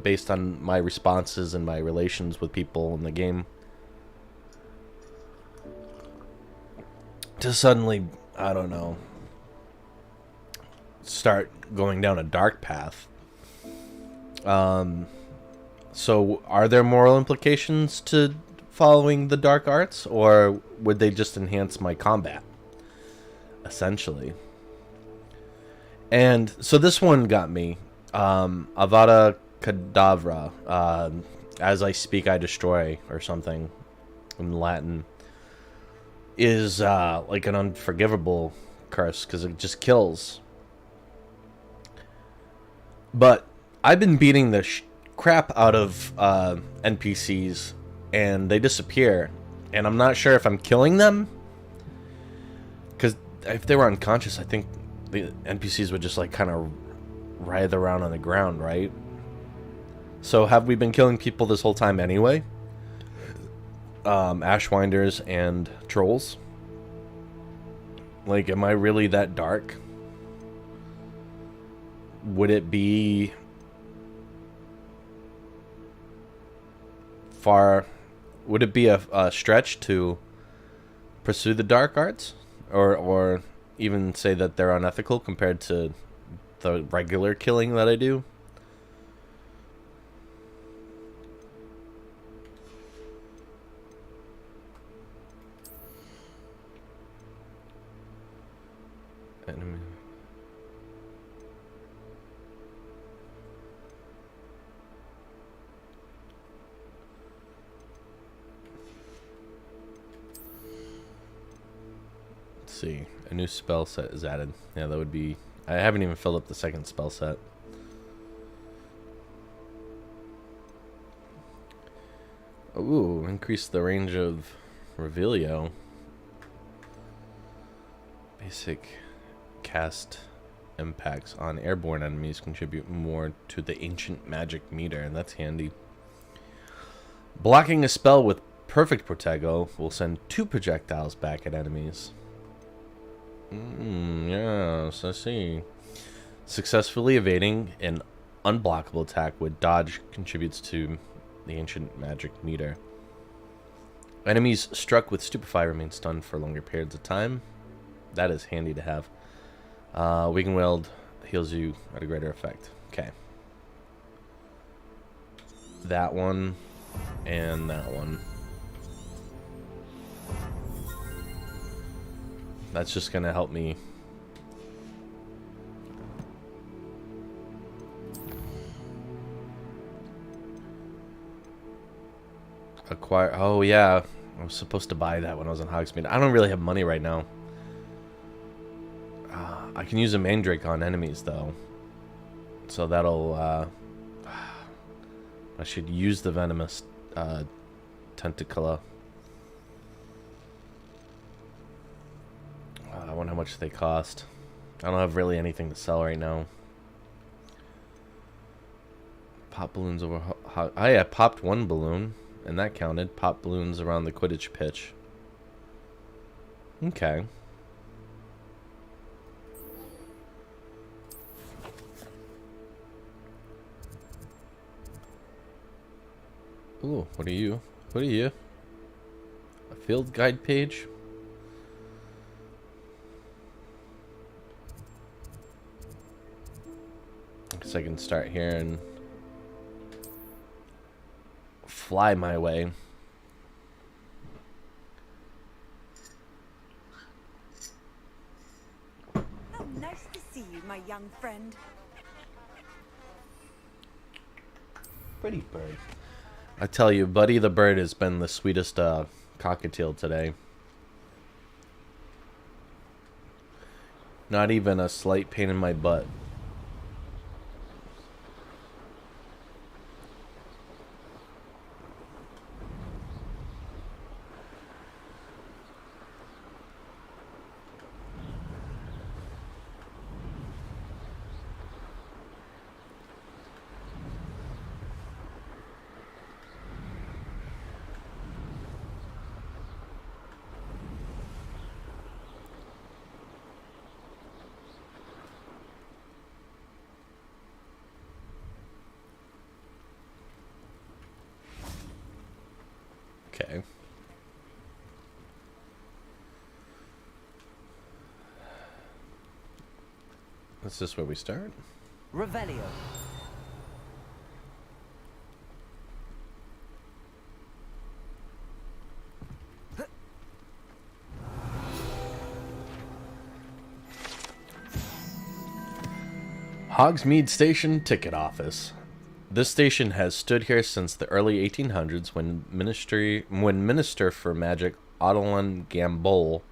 based on my responses and my relations with people in the game to suddenly, I don't know, start going down a dark path. So are there moral implications to following the dark arts, or would they just enhance my combat, essentially? And so this one got me. Avada Kedavra. As I speak, I destroy, or something in Latin, is like an unforgivable curse because it just kills. But I've been beating the crap out of NPCs, and they disappear, and I'm not sure if I'm killing them, because if they were unconscious, I think the NPCs would just like kind of writhe around on the ground, right? So have we been killing people this whole time anyway? Ashwinders and trolls? Like, am I really that dark? Would it be would it be a stretch to pursue the dark arts, or even say that they're unethical compared to the regular killing that I do? Enemy. See, a new spell set is added. Yeah, that would be... I haven't even filled up the second spell set. Ooh, increase the range of Revelio. Basic cast impacts on airborne enemies contribute more to the ancient magic meter, and that's handy. Blocking a spell with perfect Protego will send 2 projectiles back at enemies. Yes, I see. Successfully evading an unblockable attack with dodge contributes to the ancient magic meter. Enemies struck with Stupefy remain stunned for longer periods of time. That is handy to have. Weaken Wield heals you at a greater effect. Okay. That one and that one. That's just going to help me. Acquire. Oh, yeah. I was supposed to buy that when I was in Hogsmeade. I don't really have money right now. I can use a Mandrake on enemies, though. So that'll... I should use the Venomous Tentacula. I wonder how much they cost. I don't have really anything to sell right now. Pop balloons over... I popped one balloon, and that counted. Pop balloons around the Quidditch pitch. Okay. Ooh, what are you? What are you? A field guide page? guess I can start here and fly my way. How nice to see you, my young friend. Pretty bird. I tell you, Buddy the bird has been the sweetest cockatiel today. Not even a slight pain in my butt. Okay. Is this where we start? Revelio. Hogsmeade Station Ticket Office. This station has stood here since the early 1800s when Minister for Magic Odilon Gambol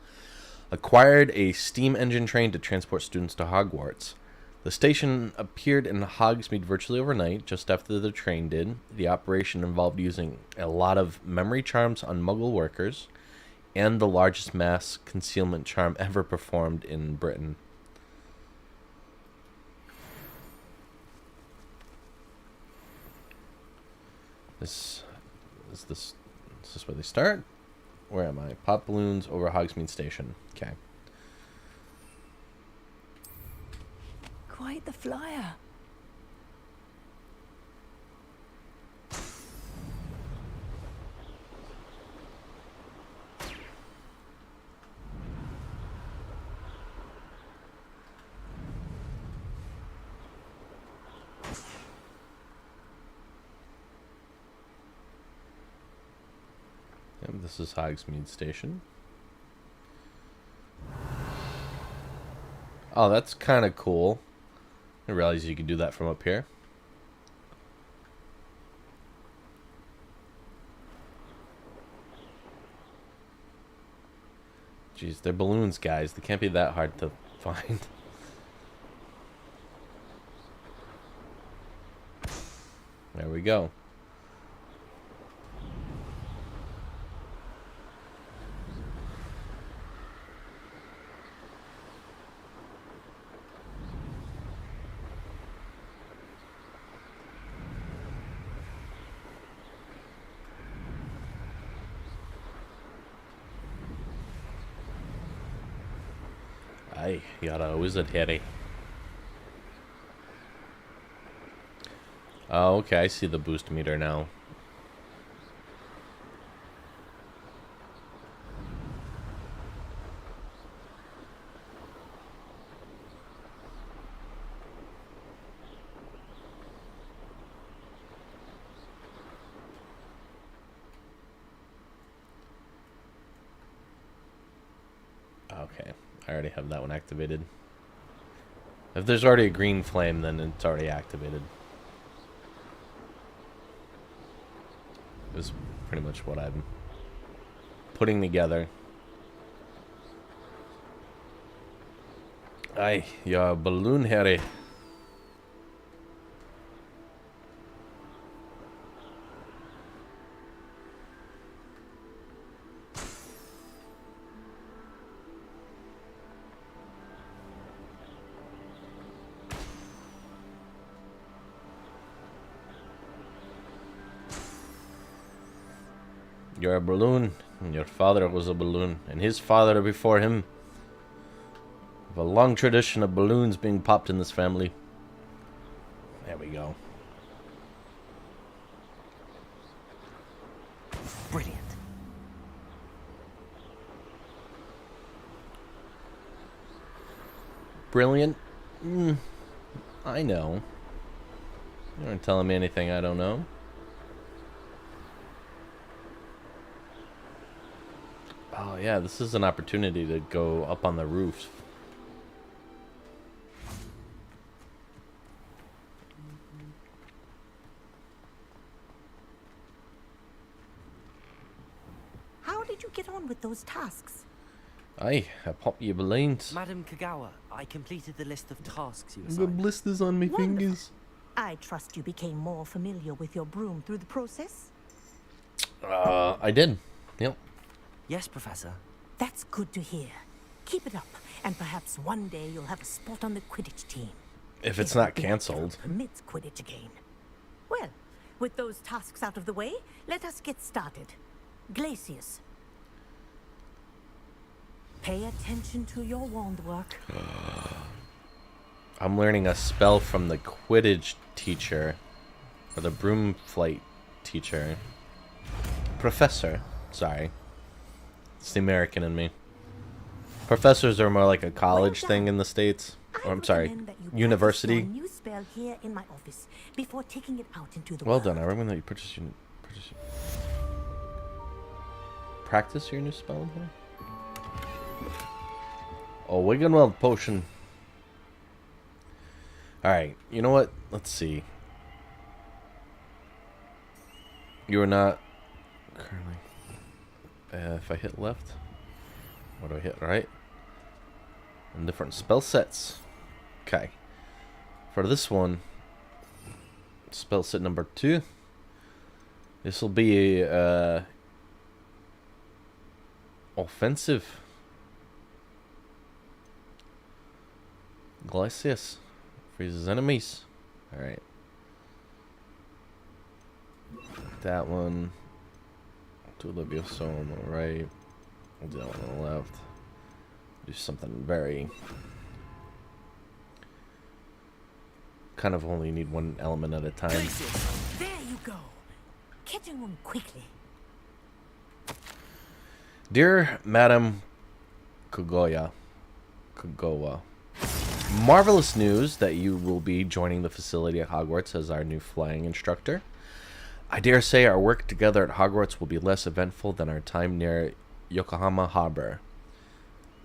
acquired a steam engine train to transport students to Hogwarts. The station appeared in Hogsmeade virtually overnight, just after the train did. The operation involved using a lot of memory charms on Muggle workers, and the largest mass concealment charm ever performed in Britain. Is this where they start? Where am I? Pop balloons over Hogsmeade Station. Okay. Quite the flyer. Yep, this is Hogsmeade Station. Oh, that's kind of cool. I realized you could do that from up here. Jeez, they're balloons, guys. They can't be that hard to find. There we go. Aye, you're a wizard, Harry. Oh, okay, I see the boost meter now. Okay, I already have that one activated. If there's already a green flame, then it's already activated. Is pretty much what I'm putting together. Aye, you're a balloon, Harry. You're a balloon, and your father was a balloon, and his father before him. We have a long tradition of balloons being popped in this family. There we go. Brilliant. Brilliant? I know. You aren't telling me anything I don't know. Oh yeah, this is an opportunity to go up on the roofs. How did you get on with those tasks? Aye, I pop you blind. Madam Kagawa, I completed the list of tasks you The assigned. blisters on my Wonderful. fingers. I trust you became more familiar with your broom through the process? I did. Yep. Yes, Professor. That's good to hear. Keep it up, and perhaps one day you'll have a spot on the Quidditch team. If it's If not the cancelled. Academy permits Quidditch again. Well, with those tasks out of the way, let us get started. Glacius. Pay attention to your wand work. I'm learning a spell from the Quidditch teacher. Or the broom flight teacher. Professor. Sorry. It's the American in me. Professors are more like a college thing in the States. Or, I'm sorry, recommend that you university. practice your new spell here in my office before taking it out into the Well world. done. I recommend that you practice your new spell in here. Oh, Wiggenweld potion. Alright, you know what? Let's see. You are not currently. If I hit left, what do I hit? Right? And different spell sets. Okay. For this one, spell set number 2. This will be offensive. Glacius freezes enemies. Alright. That one. To Levioso on the right. We'll do that one on the left. Do something very. Kind of only need one element at a time. There you go. Catching on quickly. Dear Madam Kagowa, marvelous news that you will be joining the facility at Hogwarts as our new flying instructor. I dare say our work together at Hogwarts will be less eventful than our time near Yokohama Harbor.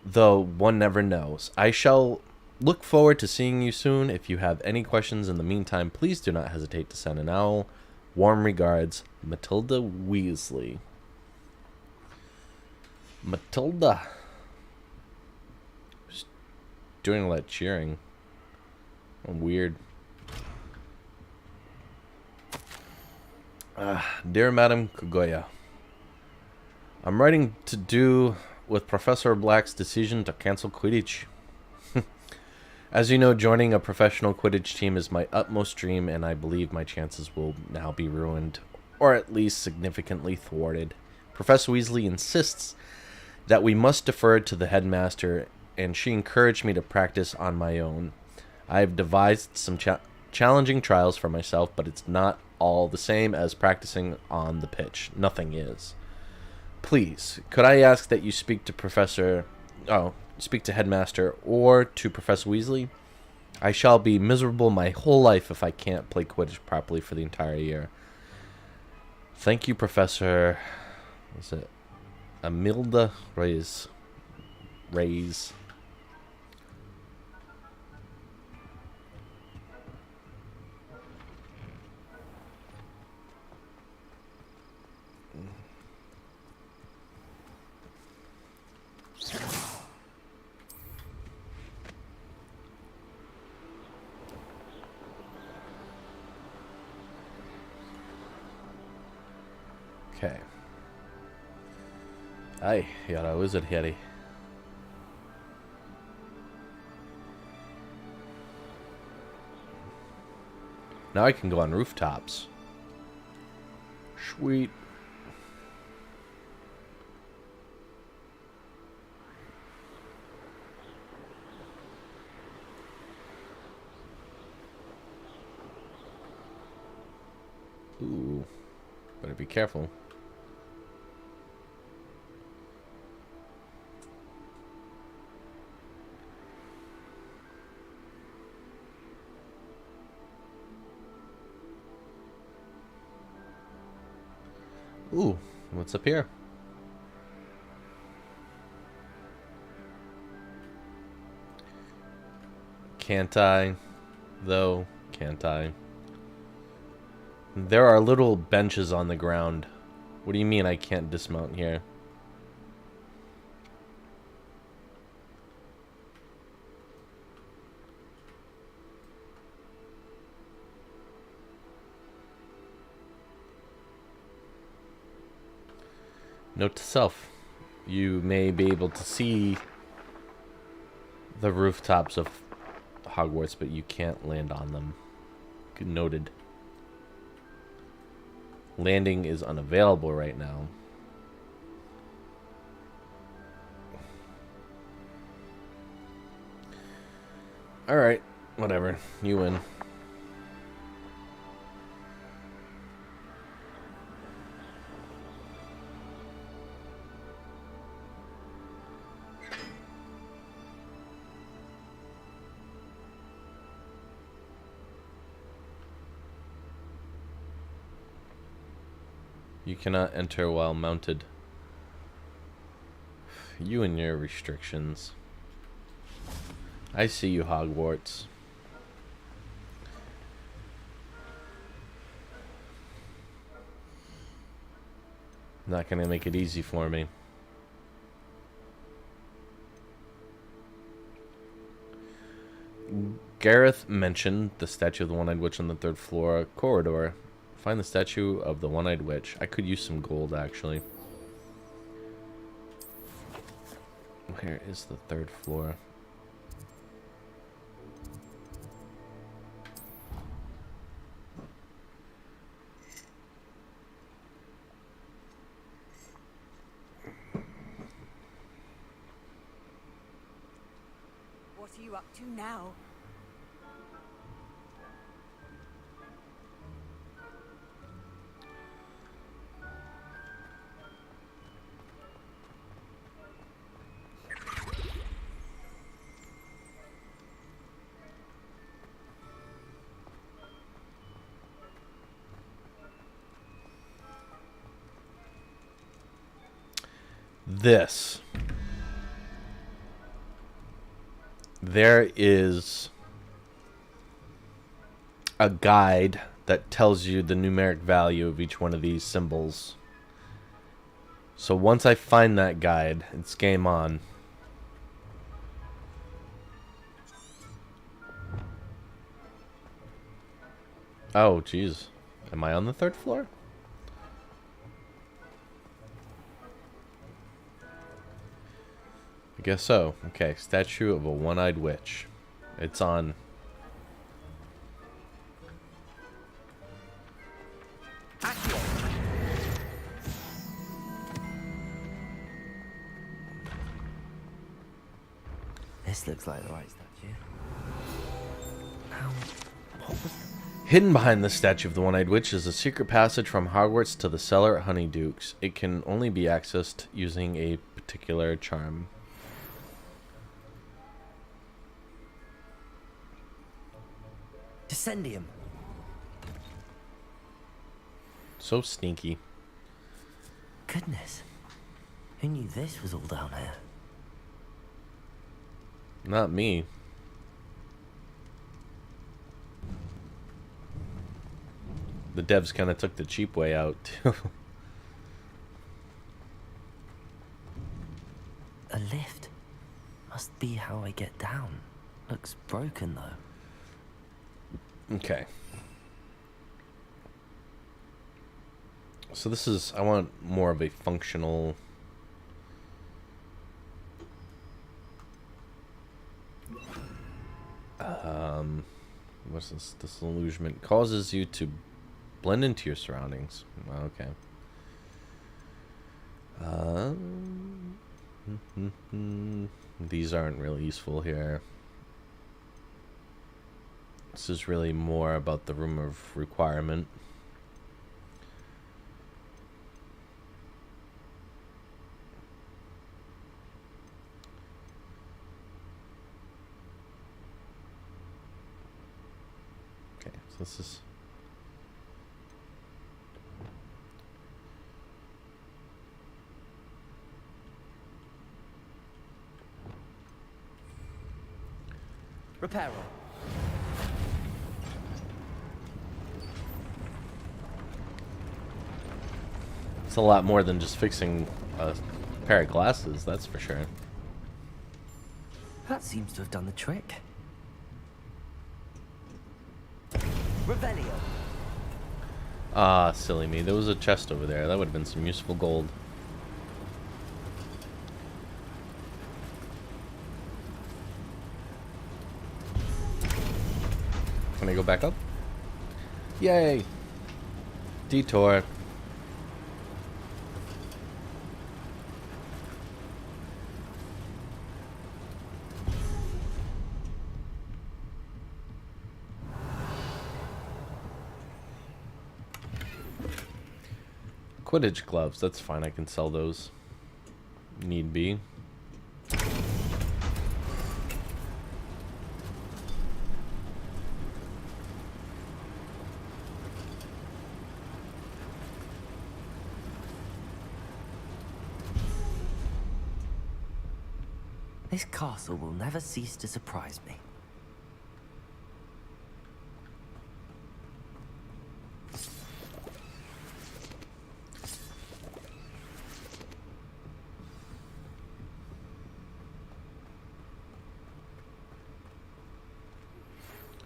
Though one never knows. I shall look forward to seeing you soon. If you have any questions in the meantime, please do not hesitate to send an owl. Warm regards, Matilda Weasley. Matilda. Just doing all that cheering. Weird. Dear Madam Kaguya, I'm writing to do with Professor Black's decision to cancel Quidditch. As you know, joining a professional Quidditch team is my utmost dream, and I believe my chances will now be ruined, or at least significantly thwarted. Professor Weasley insists that we must defer to the headmaster, and she encouraged me to practice on my own. I have devised some challenging trials for myself, but it's not all the same as practicing on the pitch. Nothing is. Please, could I ask that you speak to Headmaster or to Professor Weasley? I shall be miserable my whole life if I can't play Quidditch properly for the entire year. Thank you, Professor. What's it? Amilda Reyes. Okay. Aye, you're a wizard, Harry. Now I can go on rooftops. Sweet. Ooh. Better be careful. Ooh, what's up here? Can't I? Though, can't I? There are little benches on the ground. What do you mean I can't dismount here? Note to self. You may be able to see the rooftops of Hogwarts, but you can't land on them. Noted. Landing is unavailable right now. Alright, whatever. You win. You cannot enter while mounted. You and your restrictions. I see you, Hogwarts. Not gonna make it easy for me. Gareth mentioned the statue of the One-Eyed Witch on the third floor corridor. Find the statue of the One-Eyed Witch. I could use some gold, actually. Where is the third floor? What are you up to now? This. There is a guide that tells you the numeric value of each one of these symbols. So once I find that guide, it's game on. Oh, geez. Am I on the third floor? I guess so. Okay, statue of a one-eyed witch. It's on. This looks like the right statue. Now, what was the... Hidden behind the statue of the One-Eyed Witch is a secret passage from Hogwarts to the cellar at Honeyduke's. It can only be accessed using a particular charm. Descendium. So sneaky. Goodness. Who knew this was all down here? Not me. The devs kind of took the cheap way out, too. A lift. Must be how I get down. Looks broken, though. Okay. So this is... I want more of a functional... What's this? Disillusionment causes you to blend into your surroundings. Okay. These aren't really useful here. This is really more about the room of requirement. Okay, so this is... Reparo. It's a lot more than just fixing a pair of glasses, that's for sure. That seems to have done the trick. Revelio. Ah, silly me. There was a chest over there. That would have been some useful gold. Can I go back up? Yay! Detour. Quidditch gloves, that's fine, I can sell those. Need be. This castle will never cease to surprise me.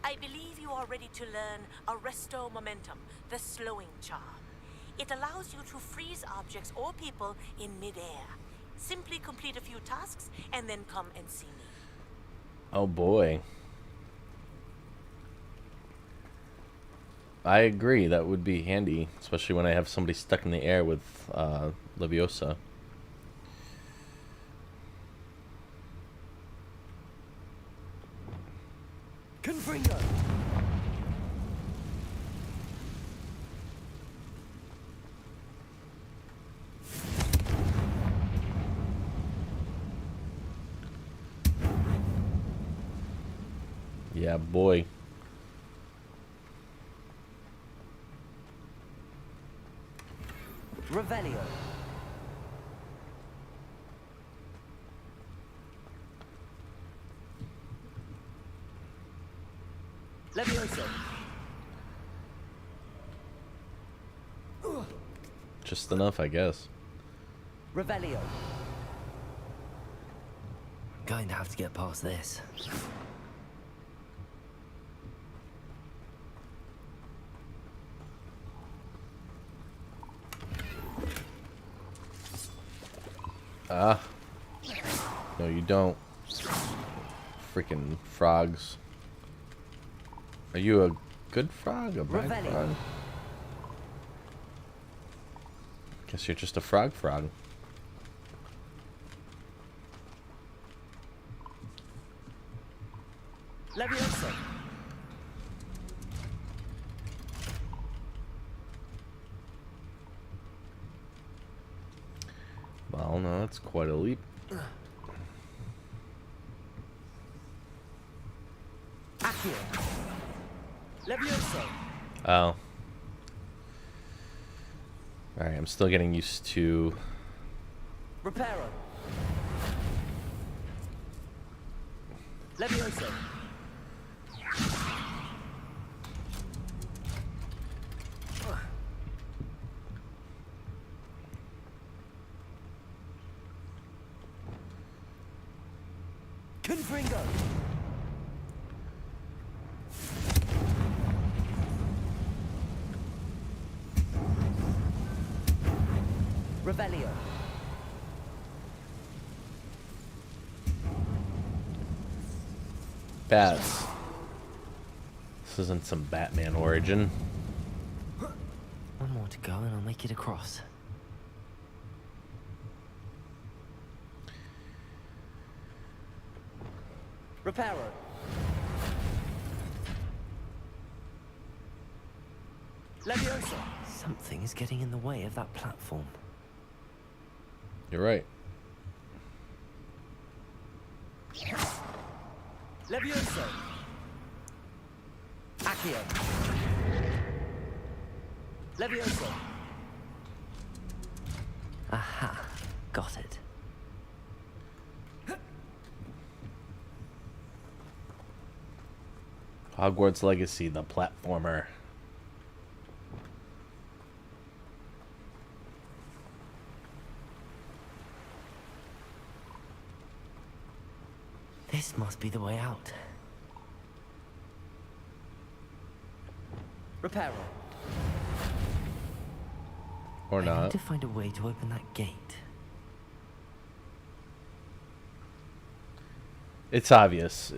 I believe you are ready to learn Arresto Momentum, the slowing charm. It allows you to freeze objects or people in midair. Simply complete a few tasks and then come and see me. Oh boy. I agree, that would be handy, especially when I have somebody stuck in the air with Leviosa. Confringo. Yeah, boy. Revelio. Levioso. Just enough, I guess. Revelio. Going to have to get past this. Ah. No, you don't. Freaking frogs. Are you a good frog? A bad Revelio. frog? Guess you're just a frog. Levioso. Well, no, that's quite a leap. Accio. Levioso. Oh. Alright, I'm still getting used to... Reparo. Levioso. Confringo. Revelio. Bats. This isn't some Batman origin. One more to go and I'll make it across. Reparo. Leviosa. Something is getting in the way of that platform. You're right. Levioso. Accio. Levioso. Aha. Got it. Hogwarts Legacy, the platformer. This must be the way out. Reparo. Or I not. need to find a way to open that gate. It's obvious.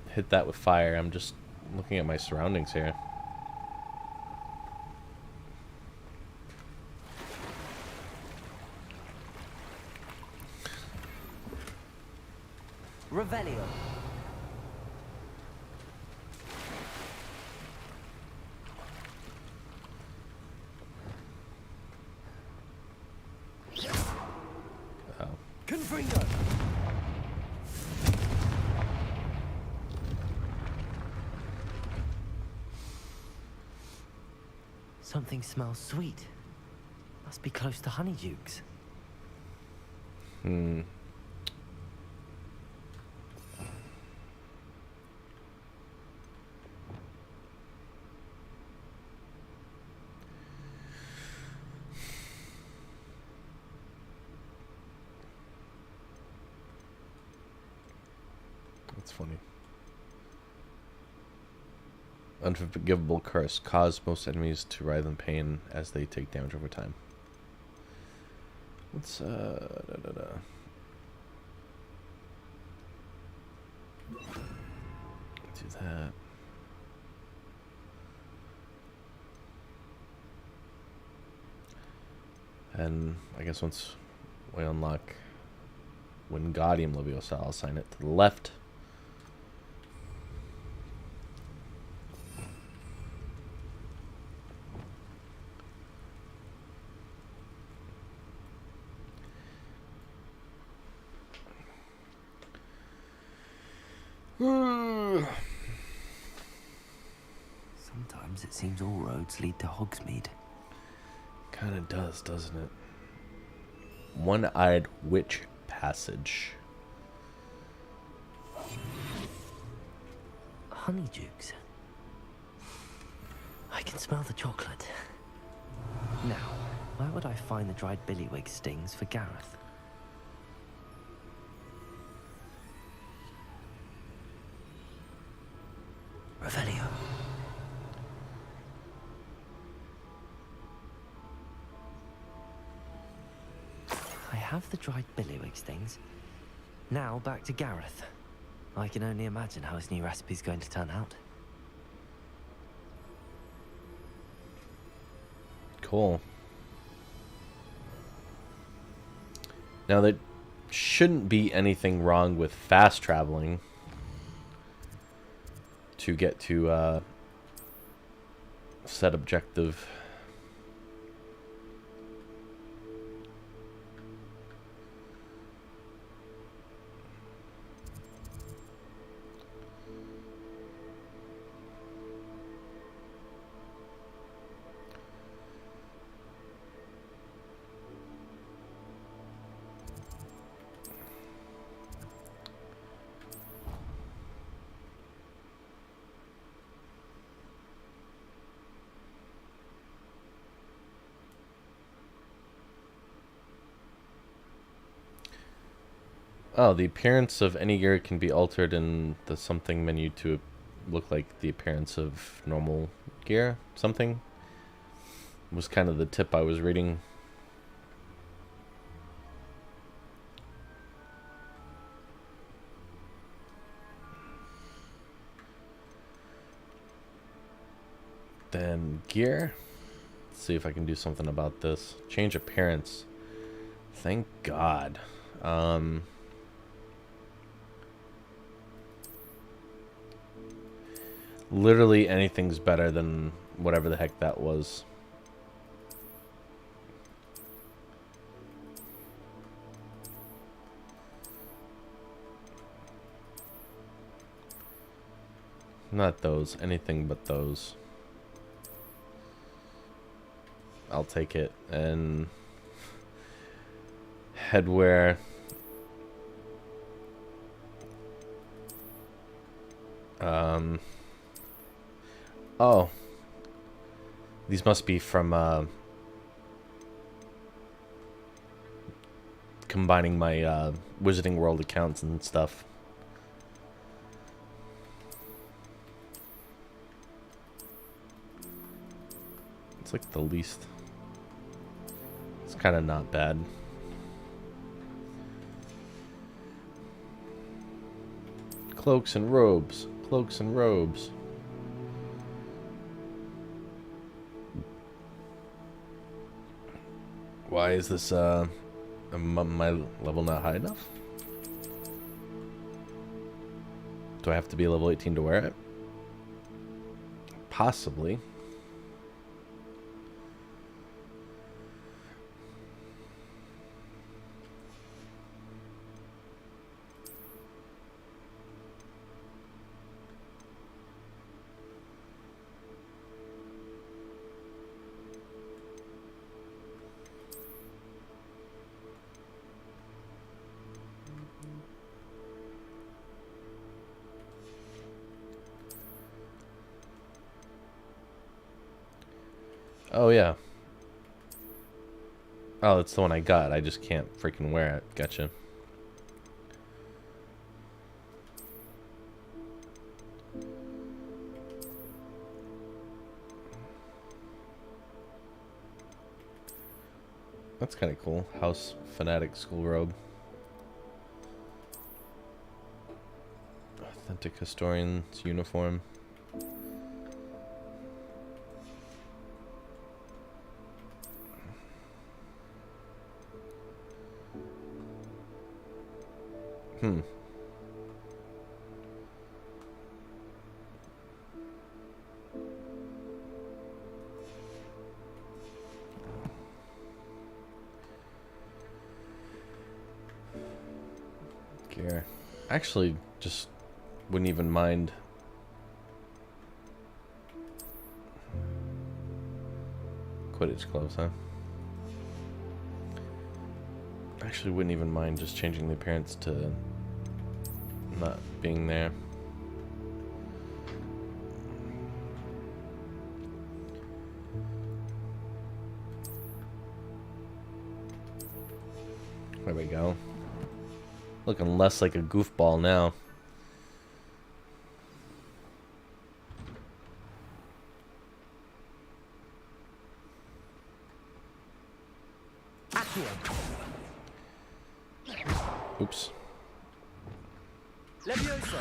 Hit that with fire. I'm just looking at my surroundings here. Revelio. Oh. Confringo. Something smells sweet. Must be close to Honeydukes. Hmm. That's funny. Unforgivable curse. Cause most enemies to writhe in pain as they take damage over time. Let's do that. And I guess once we unlock Wingardium Leviosa, I'll assign it to the left. Sometimes it seems all roads lead to Hogsmeade. Kinda does, doesn't it? One-eyed witch passage. Honeydukes. I can smell the chocolate. Now, where would I find the dried billywig stings for Gareth? Revelio. I have the dried billywig stings. Now back to Gareth. I can only imagine how his new recipe's going to turn out. Cool. Now, there shouldn't be anything wrong with fast traveling to get to set objective. Oh, the appearance of any gear can be altered in the something menu to look like the appearance of normal gear. Something was kind of the tip I was reading. Then gear. Let's see if I can do something about this. Change appearance. Thank God. Literally anything's better than whatever the heck that was. Not those. Anything but those. I'll take it. And headwear. Oh. These must be from, combining my, Wizarding World accounts and stuff. It's like the least. It's kind of not bad. Cloaks and robes. Cloaks and robes. Why is this, my level not high enough? Do I have to be level 18 to wear it? Possibly. Oh, yeah. Oh, that's the one I got. I just can't freaking wear it. Gotcha. That's kind of cool. House Fanatic School Robe. Authentic Historian's Uniform. Gear. Actually, just wouldn't even mind. Quidditch gloves, huh? Actually, wouldn't even mind just changing the appearance to not being there. There we go. Looking less like a goofball now. Oops. Levioso.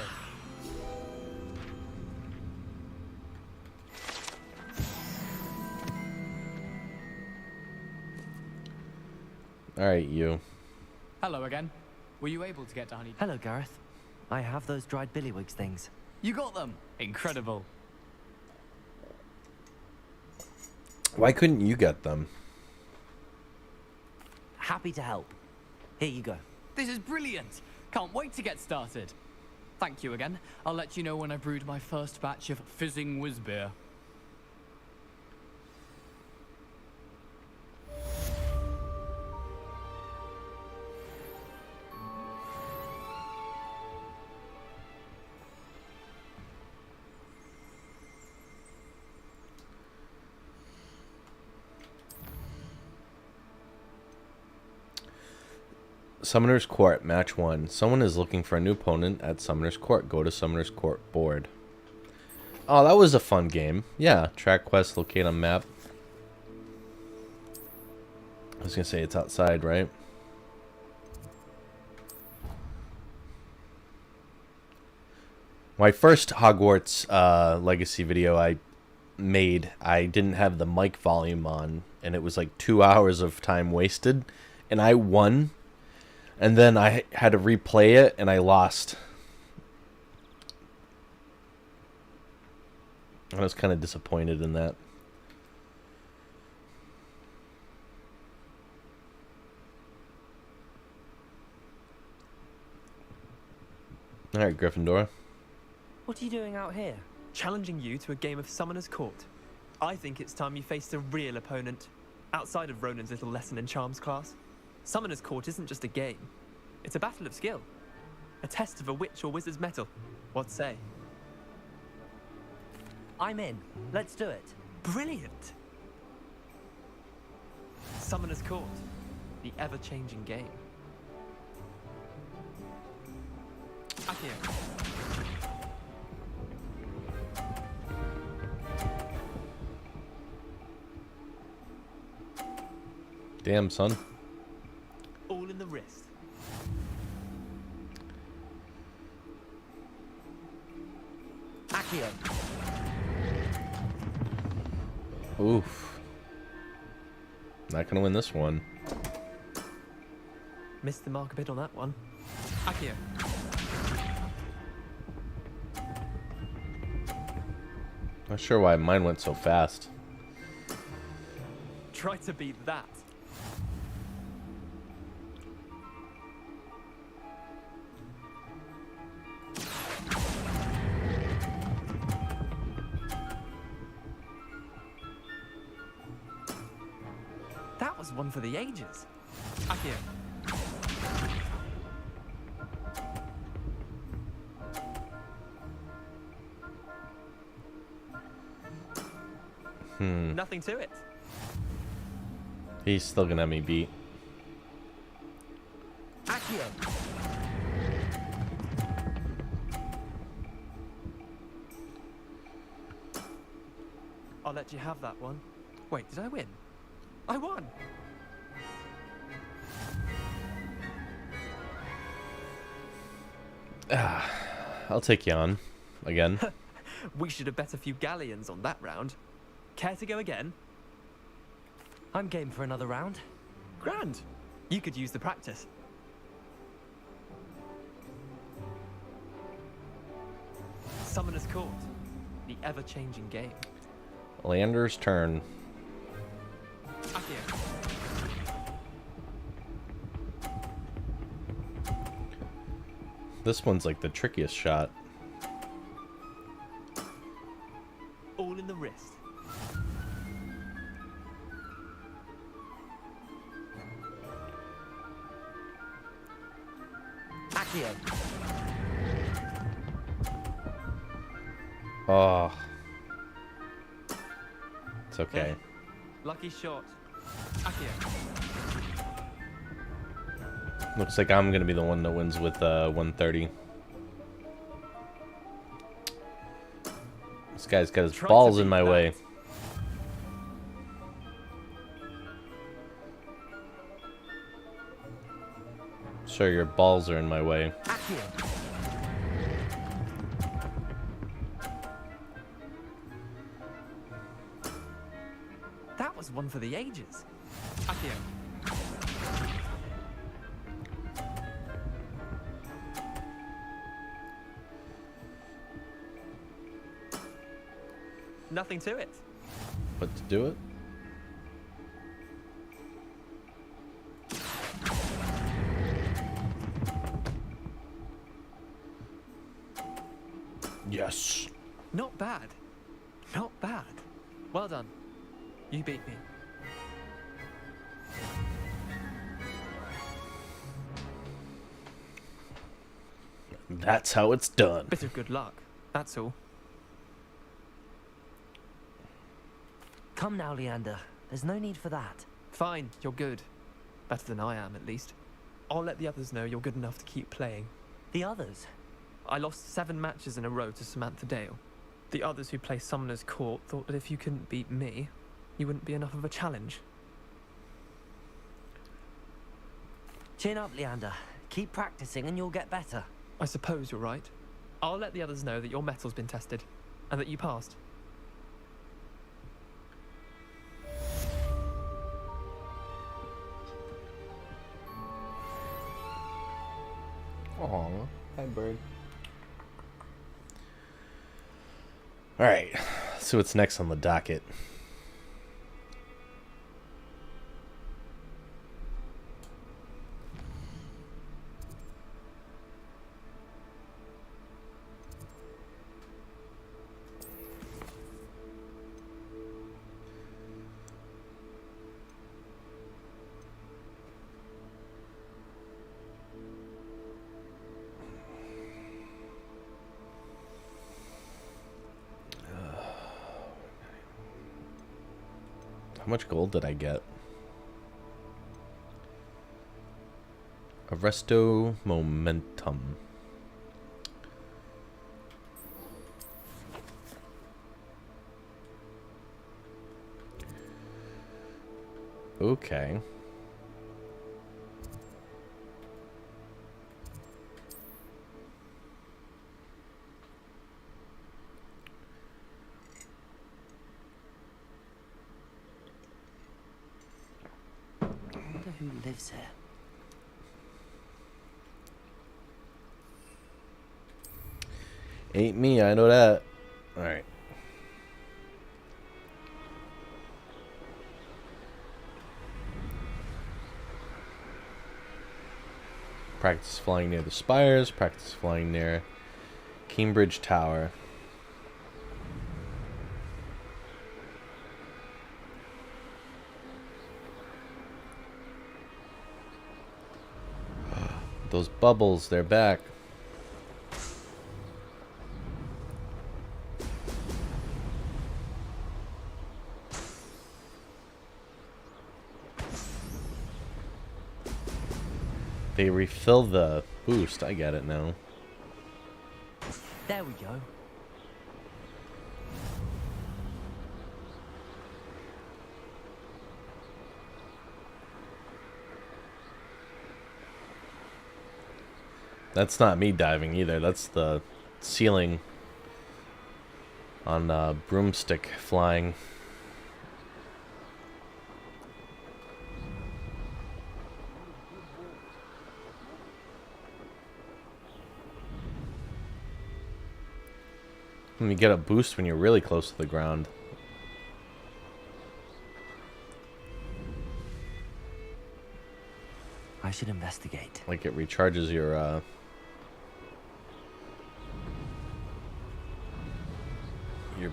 All right, you. Hello again. Were you able to get to Honey? Hello, Gareth. I have those dried billywigs things. You got them. Incredible. Why couldn't you get them? Happy to help. Here you go. This is brilliant. Can't wait to get started. Thank you again. I'll let you know when I brewed my first batch of fizzing whiz beer. Summoner's Court, match 1. Someone is looking for a new opponent at Summoner's Court. Go to Summoner's Court board. Oh, that was a fun game. Yeah, track quest, locate on map. I was gonna say it's outside, right? My first Hogwarts Legacy video I made, I didn't have the mic volume on, and it was like 2 hours of time wasted, and I won. And then I had to replay it, and I lost. I was kind of disappointed in that. Alright, Gryffindor. What are you doing out here? Challenging you to a game of Summoner's Court. I think it's time you faced a real opponent, outside of Ronan's little lesson in charms class. Summoner's Court isn't just a game. It's a battle of skill. A test of a witch or wizard's mettle. What say? I'm in. Let's do it. Brilliant. Summoner's Court. The ever-changing game. Accio. Damn, son. All in the wrist. Accio. Oof. Not gonna win this one. Missed the mark a bit on that one. Accio. Not sure why mine went so fast. Try to beat that. That was one for the ages. Accio. Nothing to it. He's still gonna have me beat. Accio. I'll let you have that one. Wait, did I win? I won! I'll take you on. Again. We should have bet a few galleons on that round. Care to go again? I'm game for another round. Grand. You could use the practice. Summoner's Court. The ever-changing game. Leander's turn. Accio. This one's like the trickiest shot. All in the wrist. Accio. Oh. It's okay. Lucky shot. Accio. Looks like I'm gonna be the one that wins with 130. This guy's got his balls in my way. Sure, your balls are in my way. Accio. That was one for the ages. Accio. Nothing to it. But to do it? Yes. Not bad. Not bad. Well done. You beat me. That's how it's done. Bit of good luck. That's all. Come now, Leander. There's no need for that. Fine, you're good. Better than I am, at least. I'll let the others know you're good enough to keep playing. The others? I lost 7 matches in a row to Samantha Dale. The others who play Summoner's Court thought that if you couldn't beat me, you wouldn't be enough of a challenge. Chin up, Leander. Keep practicing and you'll get better. I suppose you're right. I'll let the others know that your metal's been tested, and that you passed. Aw, hi bird. Alright, let's see what's next on the docket. How much gold did I get? Arresto momentum. Okay. I wonder who lives here. Ain't me, I know that. Alright. Practice flying near the spires, practice flying near Cambridge Tower. Those bubbles, they're back. They refill the boost. I get it now. There we go. That's not me diving either. That's the ceiling on broomstick flying. And you get a boost when you're really close to the ground. I should investigate. Like it recharges your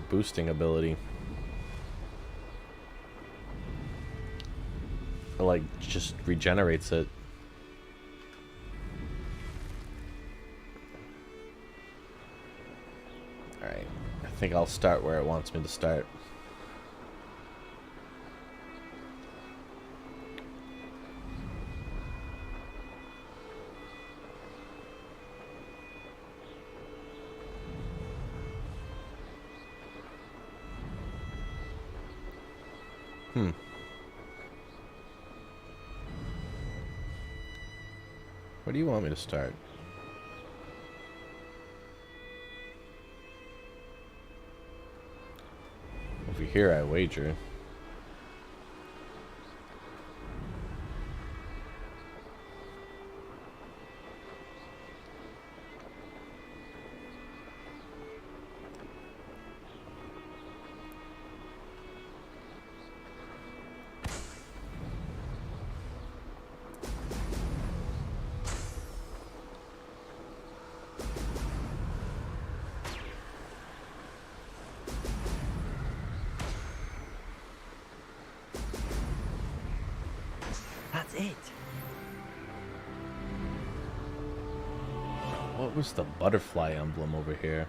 boosting ability. Or like just regenerates it. Alright. I think I'll start where it wants me to start. Where do you want me to start? Over here, I wager. That's it. What was the butterfly emblem over here?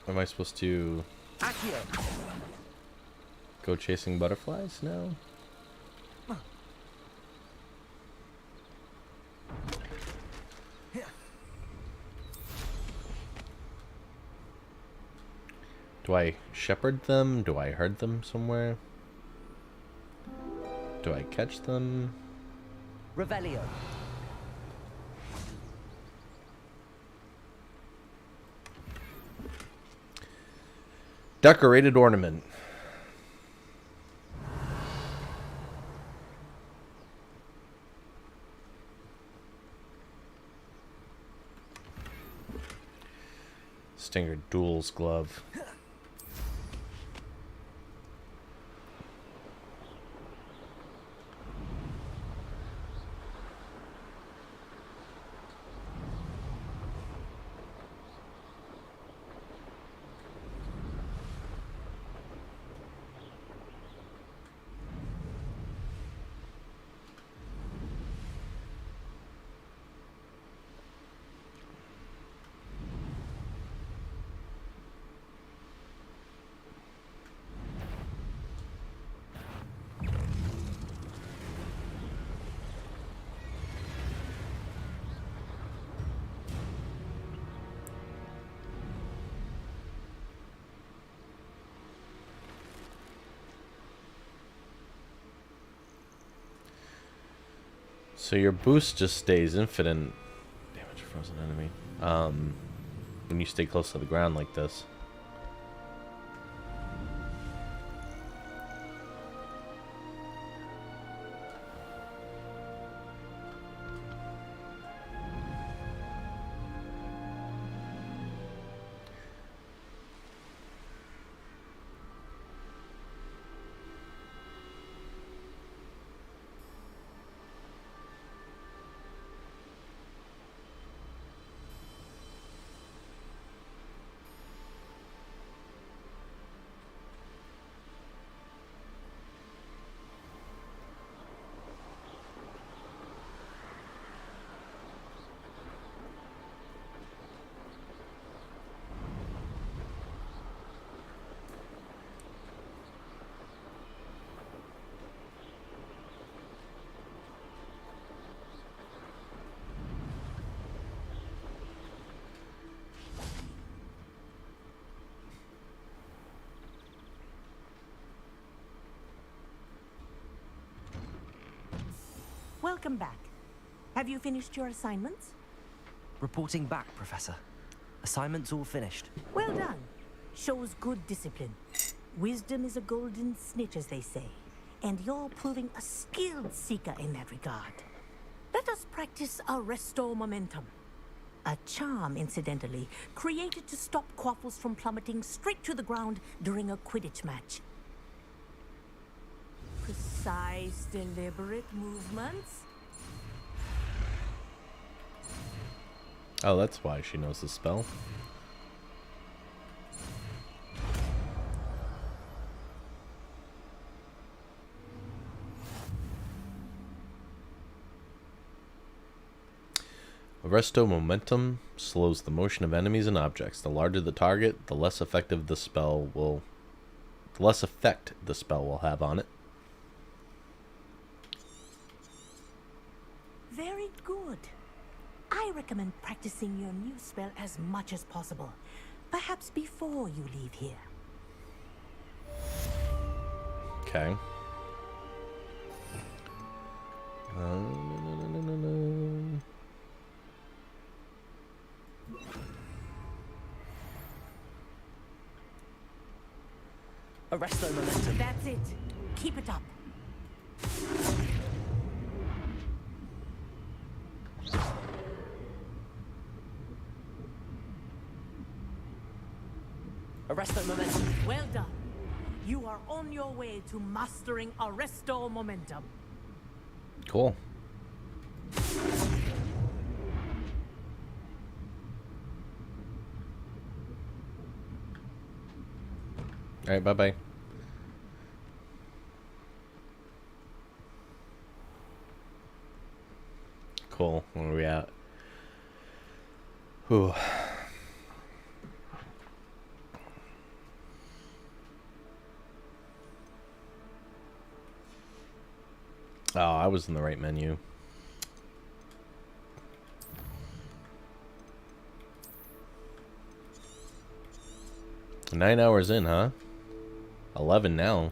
Am I supposed to go chasing butterflies now? Do I shepherd them? Do I herd them somewhere? Do I catch them? Revelio. Decorated ornament. Stinger Duel's glove. So your boost just stays infinite damage frozen enemy. When you stay close to the ground like this. Welcome back. Have you finished your assignments? Reporting back, Professor. Assignment's all finished. Well done. Shows good discipline. Wisdom is a golden snitch, as they say. And you're proving a skilled seeker in that regard. Let us practice Arresto Momentum. A charm, incidentally, created to stop quaffles from plummeting straight to the ground during a Quidditch match. Precise, deliberate movements. Oh, that's why she knows the spell. Arresto Momentum slows the motion of enemies and objects. The larger the target, the less effect the spell will have on it. Very good. I recommend practicing your new spell as much as possible. Perhaps before you leave here. Okay. Arresto Momentum. That's it. Keep it up. Arresto Momentum. Well done. You are on your way to mastering Arresto Momentum. Cool. All right, bye-bye. Cool. Where are we at? Whew. Oh, I was in the right menu. Nine hours in, huh? 11 now.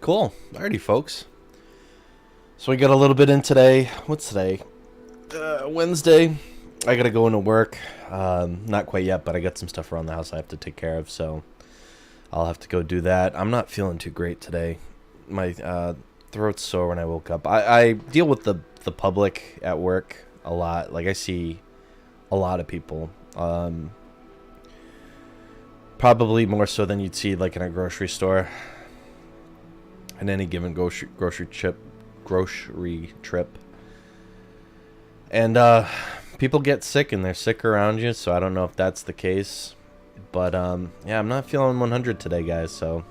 Cool. Alrighty, folks. So we got a little bit in today. What's today? Wednesday. I gotta go into work. Not quite yet, but I got some stuff around the house I have to take care of, so I'll have to go do that. I'm not feeling too great today. My throat's sore when I woke up. I deal with the public at work a lot. Like, I see a lot of people. Probably more so than you'd see like in a grocery store. In any given grocery trip. And people get sick and they're sick around you, so I don't know if that's the case. But yeah, I'm not feeling 100 today, guys, so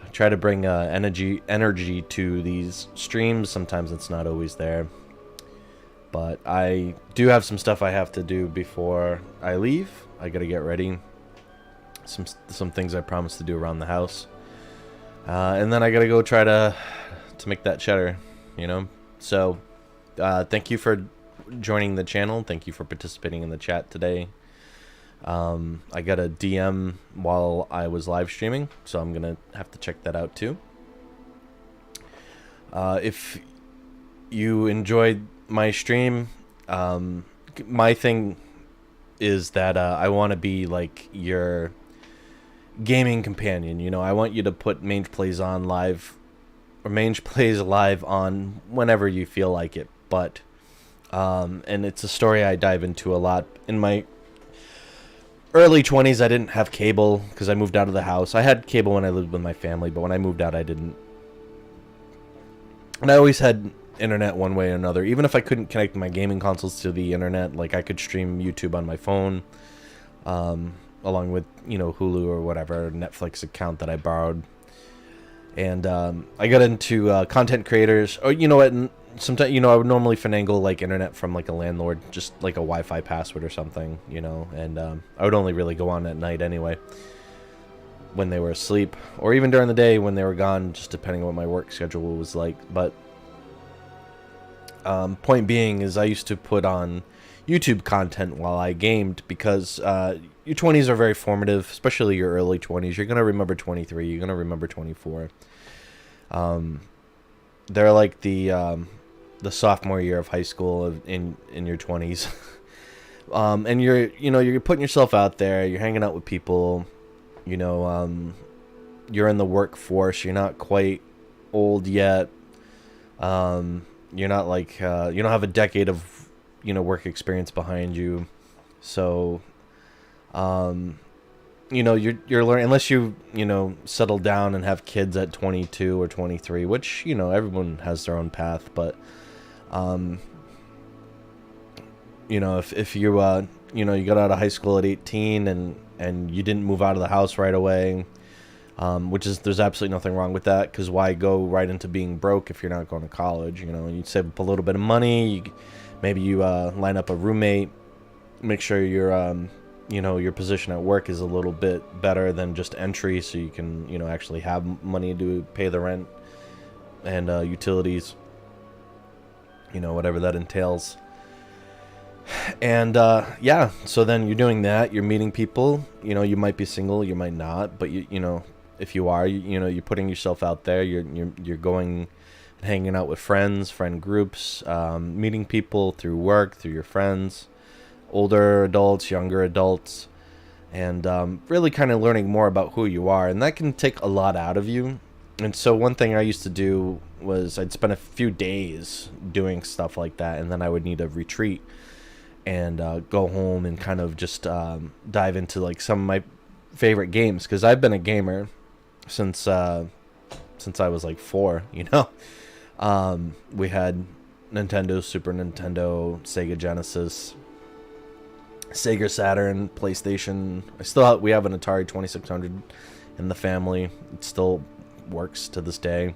I try to bring energy to these streams. Sometimes it's not always there. But I do have some stuff I have to do before I leave. I gotta get ready. Some things I promised to do around the house. And then I gotta go try to make that cheddar, you know? So, thank you for joining the channel. Thank you for participating in the chat today. I got a DM while I was live streaming, so I'm gonna have to check that out too. If you enjoyed my stream, my thing is that I want to be like your gaming companion. You know, I want you to put Mange Plays on live, or Mange Plays live on whenever you feel like it. But and it's a story I dive into a lot. In my early 20s, I didn't have cable because I moved out of the house. I had cable when I lived with my family, but when I moved out, I didn't. And I always had internet one way or another. Even if I couldn't connect my gaming consoles to the internet, like I could stream YouTube on my phone, along with, you know, Hulu or whatever Netflix account that I borrowed. And I got into content creators. Or you know what? Sometimes, you know, I would normally finagle like internet from like a landlord, just like a Wi-Fi password or something, you know. And I would only really go on at night anyway, when they were asleep, or even during the day when they were gone, just depending on what my work schedule was like. But point being is I used to put on YouTube content while I gamed, because your 20s are very formative, especially your early 20s. You're gonna remember 23, you're gonna remember 24. They're like the sophomore year of high school in your 20s. And you're putting yourself out there, you're hanging out with people. You know, you're in the workforce. You're not quite old yet. You're not like, you don't have a decade of, you know, work experience behind you. So, you know, you're learning, unless you know, settle down and have kids at 22 or 23, which, you know, everyone has their own path. But, you know, if you, you know, you got out of high school at 18 and you didn't move out of the house right away, which is, there's absolutely nothing wrong with that, because why go right into being broke if you're not going to college? You know, you save up a little bit of money, maybe you line up a roommate, make sure your you know, your position at work is a little bit better than just entry, so you can, you know, actually have money to pay the rent and utilities, you know, whatever that entails. And yeah, so then you're doing that, you're meeting people. You know, you might be single, you might not, but you know, if you are, you know, you're putting yourself out there. You're going and hanging out with friends, friend groups, meeting people through work, through your friends, older adults, younger adults, and really kind of learning more about who you are. And that can take a lot out of you. And so one thing I used to do was I'd spend a few days doing stuff like that, and then I would need a retreat and go home and kind of just dive into like some of my favorite games, because I've been a gamer since I was like 4. You know, we had Nintendo, Super Nintendo, Sega Genesis, Sega Saturn, PlayStation. We have an Atari 2600 in the family. It still works to this day.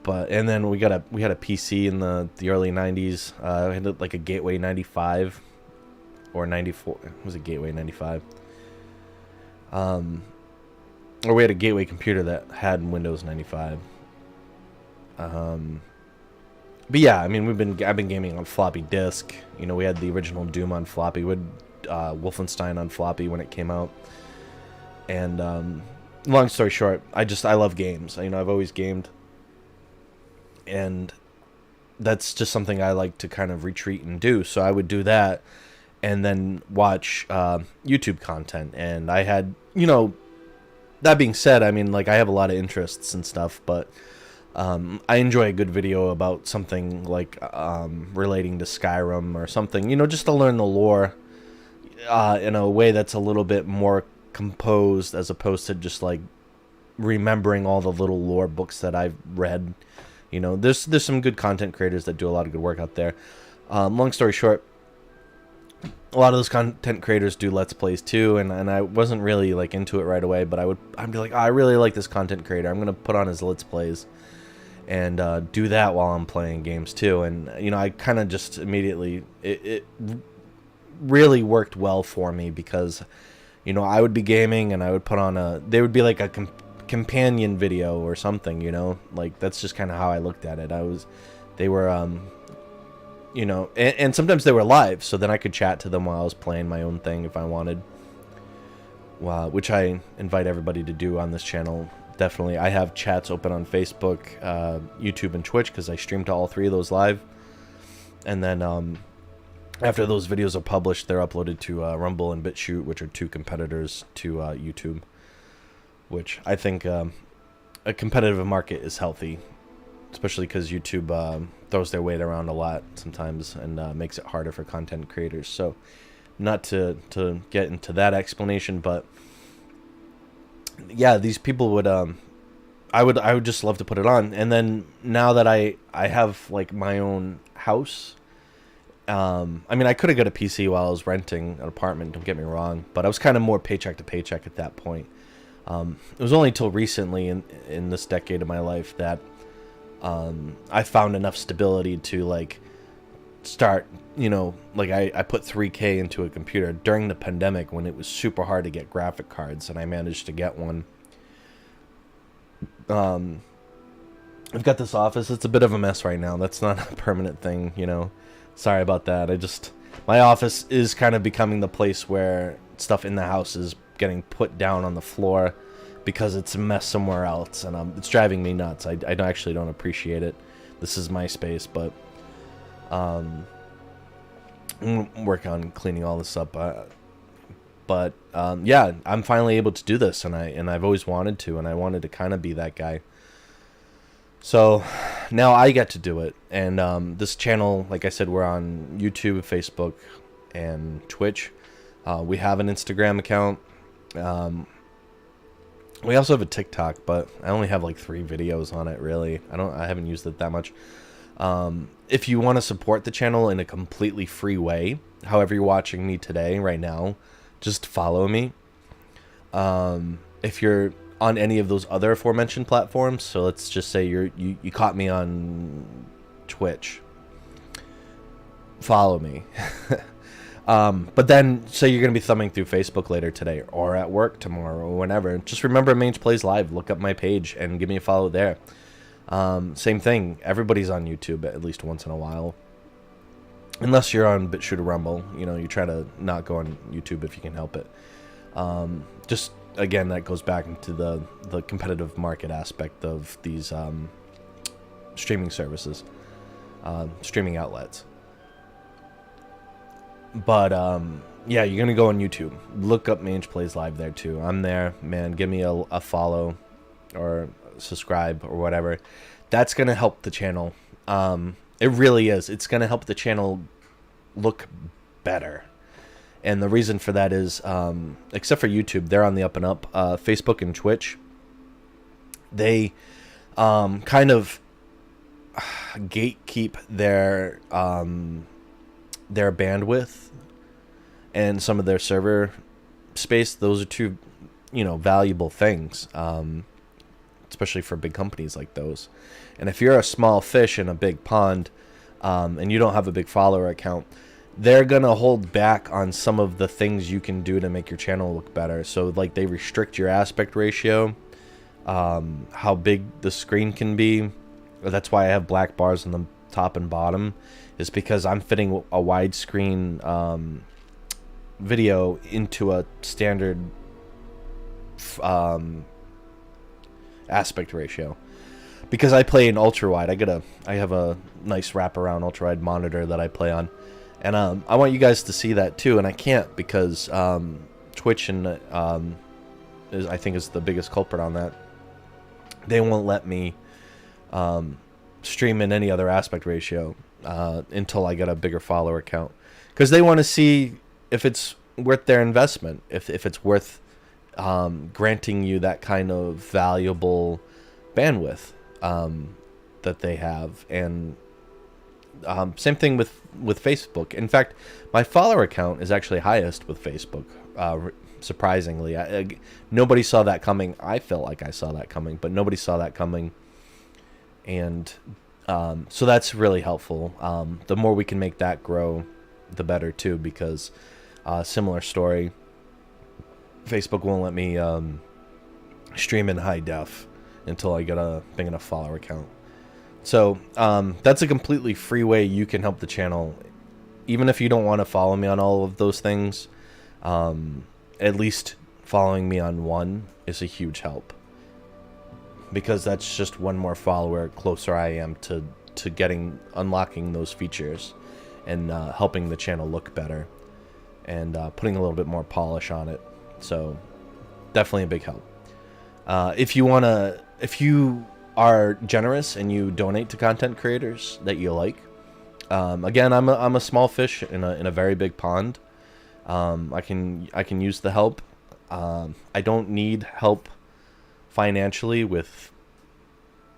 But and then we had a PC in the early 90s. We had like a Gateway 95 or 94. It was a Gateway 95. Or we had a Gateway computer that had Windows 95. But yeah, I mean, I've been gaming on floppy disk. You know, we had the original Doom on floppy. We had Wolfenstein on floppy when it came out. And long story short, I love games. You know, I've always gamed. And that's just something I like to kind of retreat and do. So I would do that and then watch YouTube content. And I had, you know, that being said, I mean, like, I have a lot of interests and stuff, but I enjoy a good video about something like relating to Skyrim or something, you know, just to learn the lore in a way that's a little bit more composed, as opposed to just like remembering all the little lore books that I've read. You know, there's some good content creators that do a lot of good work out there. Long story short, a lot of those content creators do Let's Plays too, and I wasn't really like into it right away, but I'd be like, oh, I really like this content creator. I'm gonna put on his Let's Plays. and do that while I'm playing games too. And you know, I kind of just immediately it really worked well for me because, you know, I would be gaming and I would put on they would be like a companion video or something, you know, like that's just kind of how I looked at it. They were you know, and sometimes they were live, so then I could chat to them while I was playing my own thing if I wanted. Which I invite everybody to do on this channel. Definitely, I have chats open on Facebook, YouTube, and Twitch because I stream to all 3 of those live. And then after those videos are published, they're uploaded to Rumble and BitChute, which are 2 competitors to YouTube. Which I think a competitive market is healthy, especially because YouTube throws their weight around a lot sometimes and makes it harder for content creators. So, not to get into that explanation, but yeah, these people would I would just love to put it on. And then now that I have like my own house, I mean, I could have got a PC while I was renting an apartment, don't get me wrong, but I was kind of more paycheck to paycheck at that point. It was only until recently in this decade of my life that I found enough stability to like start, you know, like I put $3K into a computer during the pandemic when it was super hard to get graphic cards, and I managed to get one. I've got this office. It's a bit of a mess right now. That's not a permanent thing, you know. Sorry about that. My office is kind of becoming the place where stuff in the house is getting put down on the floor because it's a mess somewhere else, and it's driving me nuts. I actually don't appreciate it. This is my space, but I'm working on cleaning all this up. But yeah, I'm finally able to do this, and I've always wanted to, and I wanted to kind of be that guy. So now I get to do it, and this channel, like I said, we're on YouTube, Facebook, and Twitch. We have an Instagram account. We also have a TikTok, but I only have like 3 videos on it, really. I haven't used it that much. If you want to support the channel in a completely free way, however you're watching me today, right now, just follow me. If you're on any of those other aforementioned platforms, so let's just say you caught me on Twitch, follow me. But then say you're going to be thumbing through Facebook later today or at work tomorrow or whenever, just remember Mange Plays Live. Look up my page and give me a follow there. Same thing. Everybody's on YouTube at least once in a while. Unless you're on BitChute or Rumble. You know, you try to not go on YouTube if you can help it. Just, again, that goes back into the competitive market aspect of these streaming services. Streaming outlets. But, yeah, you're going to go on YouTube. Look up Mange Plays Live there, too. I'm there, man. Give me a follow or subscribe or whatever. That's going to help the channel. It really is. It's going to help the channel look better. And the reason for that is, except for YouTube, they're on the up and up. Facebook and Twitch, they kind of gatekeep their bandwidth and some of their server space. Those are 2, you know, valuable things, especially for big companies like those. And if you're a small fish in a big pond, and you don't have a big follower account, they're gonna hold back on some of the things you can do to make your channel look better. So like they restrict your aspect ratio, how big the screen can be. That's why I have black bars on the top and bottom, is because I'm fitting a widescreen video into a standard aspect ratio. Because I play in ultra wide, I have a nice wraparound ultra wide monitor that I play on, and I want you guys to see that too. And I can't because Twitch and I think is the biggest culprit on that. They won't let me stream in any other aspect ratio until I get a bigger follower count, because they want to see if it's worth their investment, if it's worth granting you that kind of valuable bandwidth that they have. And same thing with Facebook. In fact, my follower count is actually highest with Facebook, surprisingly. Nobody saw that coming. I felt like I saw that coming, but nobody saw that coming. And so that's really helpful. The more we can make that grow, the better too, because similar story, Facebook won't let me stream in high def until I get a big enough follower count. So that's a completely free way you can help the channel. Even if you don't want to follow me on all of those things, at least following me on one is a huge help, because that's just one more follower closer I am to unlocking those features and helping the channel look better and putting a little bit more polish on it. So definitely a big help. If you are generous and you donate to content creators that you like, again, I'm a small fish in a very big pond. I can use the help. I don't need help financially with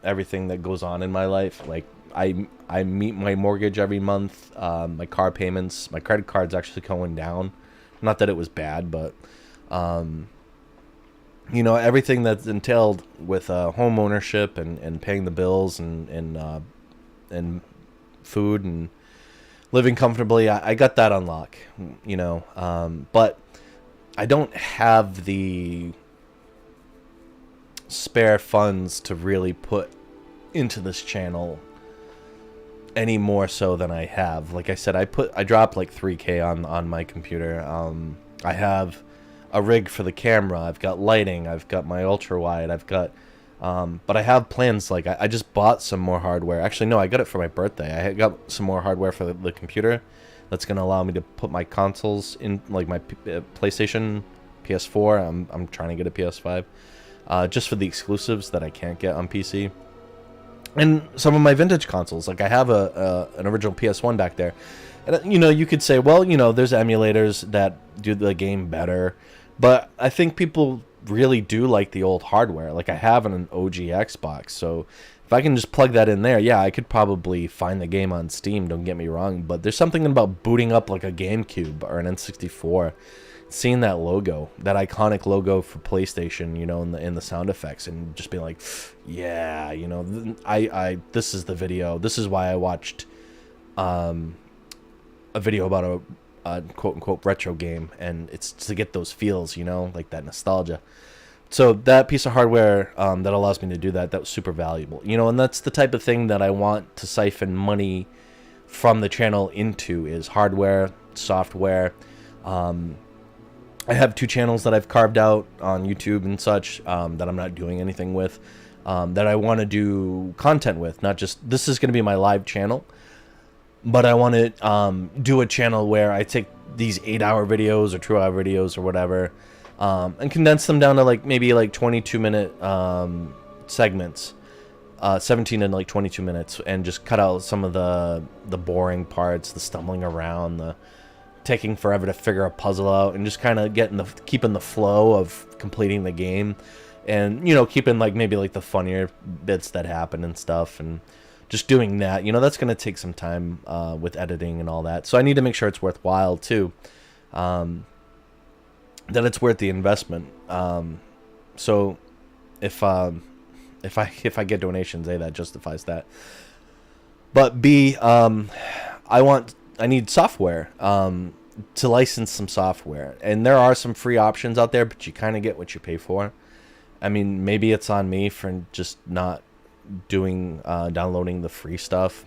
everything that goes on in my life. Like I meet my mortgage every month, my car payments, my credit card's actually going down. Not that it was bad, but you know, everything that's entailed with home ownership and paying the bills and food and living comfortably, I got that on lock, you know. But I don't have the spare funds to really put into this channel any more so than I have. Like I said, I dropped like 3K on my computer. I have a rig for the camera, I've got lighting, I've got my ultra wide, I've got but I have plans. Like I just bought some more hardware. Actually, no, I got it for my birthday. I got some more hardware for the computer that's going to allow me to put my consoles in, like my PlayStation, PS4. I'm trying to get a PS5 just for the exclusives that I can't get on PC. And some of my vintage consoles, like I have an original PS1 back there. And, you know, you could say, well, you know, there's emulators that do the game better. But I think people really do like the old hardware. Like I have an OG Xbox, so if I can just plug that in there, yeah, I could probably find the game on Steam, don't get me wrong. But there's something about booting up like a GameCube or an N64, seeing that logo, that iconic logo for PlayStation, you know, in the sound effects, and just being like, yeah, you know, this is the video. This is why I watched a video about a quote-unquote retro game, and it's to get those feels, you know, like that nostalgia. So that piece of hardware that allows me to do that was super valuable, you know. And that's the type of thing that I want to siphon money from the channel into, is hardware, software. I have 2 channels that I've carved out on YouTube and such that I'm not doing anything with, that I want to do content with. Not just, this is going to be my live channel, but I want to do a channel where I take these 8-hour videos or 2-hour videos or whatever, and condense them down to like maybe like 22-minute segments, 17 and like 22 minutes, and just cut out some of the boring parts, the stumbling around, the taking forever to figure a puzzle out, and just kind of keeping the flow of completing the game, and, you know, keeping like maybe like the funnier bits that happen and stuff, and just doing that. You know, that's going to take some time with editing and all that. So I need to make sure it's worthwhile too, that it's worth the investment. So if I get donations, A, that justifies that. But B, I need software to license some software, and there are some free options out there, but you kind of get what you pay for. I mean, maybe it's on me for just not downloading the free stuff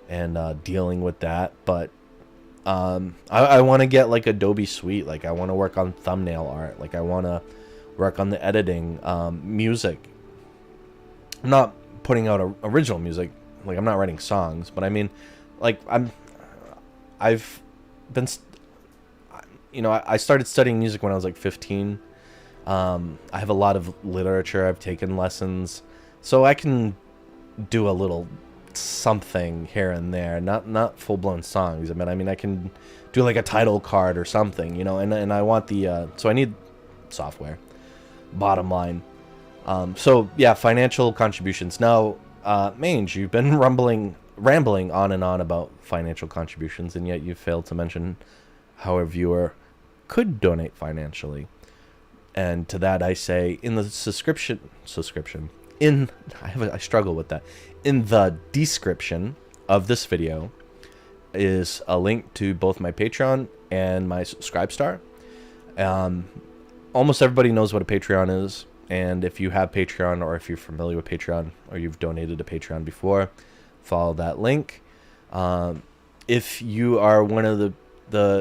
and dealing with that, but I want to get like Adobe Suite. Like I want to work on thumbnail art, like I want to work on the editing, music. I'm not putting out original music, like I'm not writing songs, but I mean, like I've been, you know, I started studying music when I was like 15. I have a lot of literature. I've taken lessons, so I can do a little something here and there. Not full-blown songs. I mean, I can do like a title card or something, you know. And I want the so I need software. Bottom line. So yeah, financial contributions. Now, Mange, you've been rambling on and on about financial contributions, and yet you failed to mention how a viewer could donate financially. And to that I say, in the I struggle with that. In the description of this video is a link to both my Patreon and my Subscribe Star. Almost everybody knows what a Patreon is, and if you have Patreon, or if you're familiar with Patreon, or you've donated to Patreon before, follow that link. If you are one of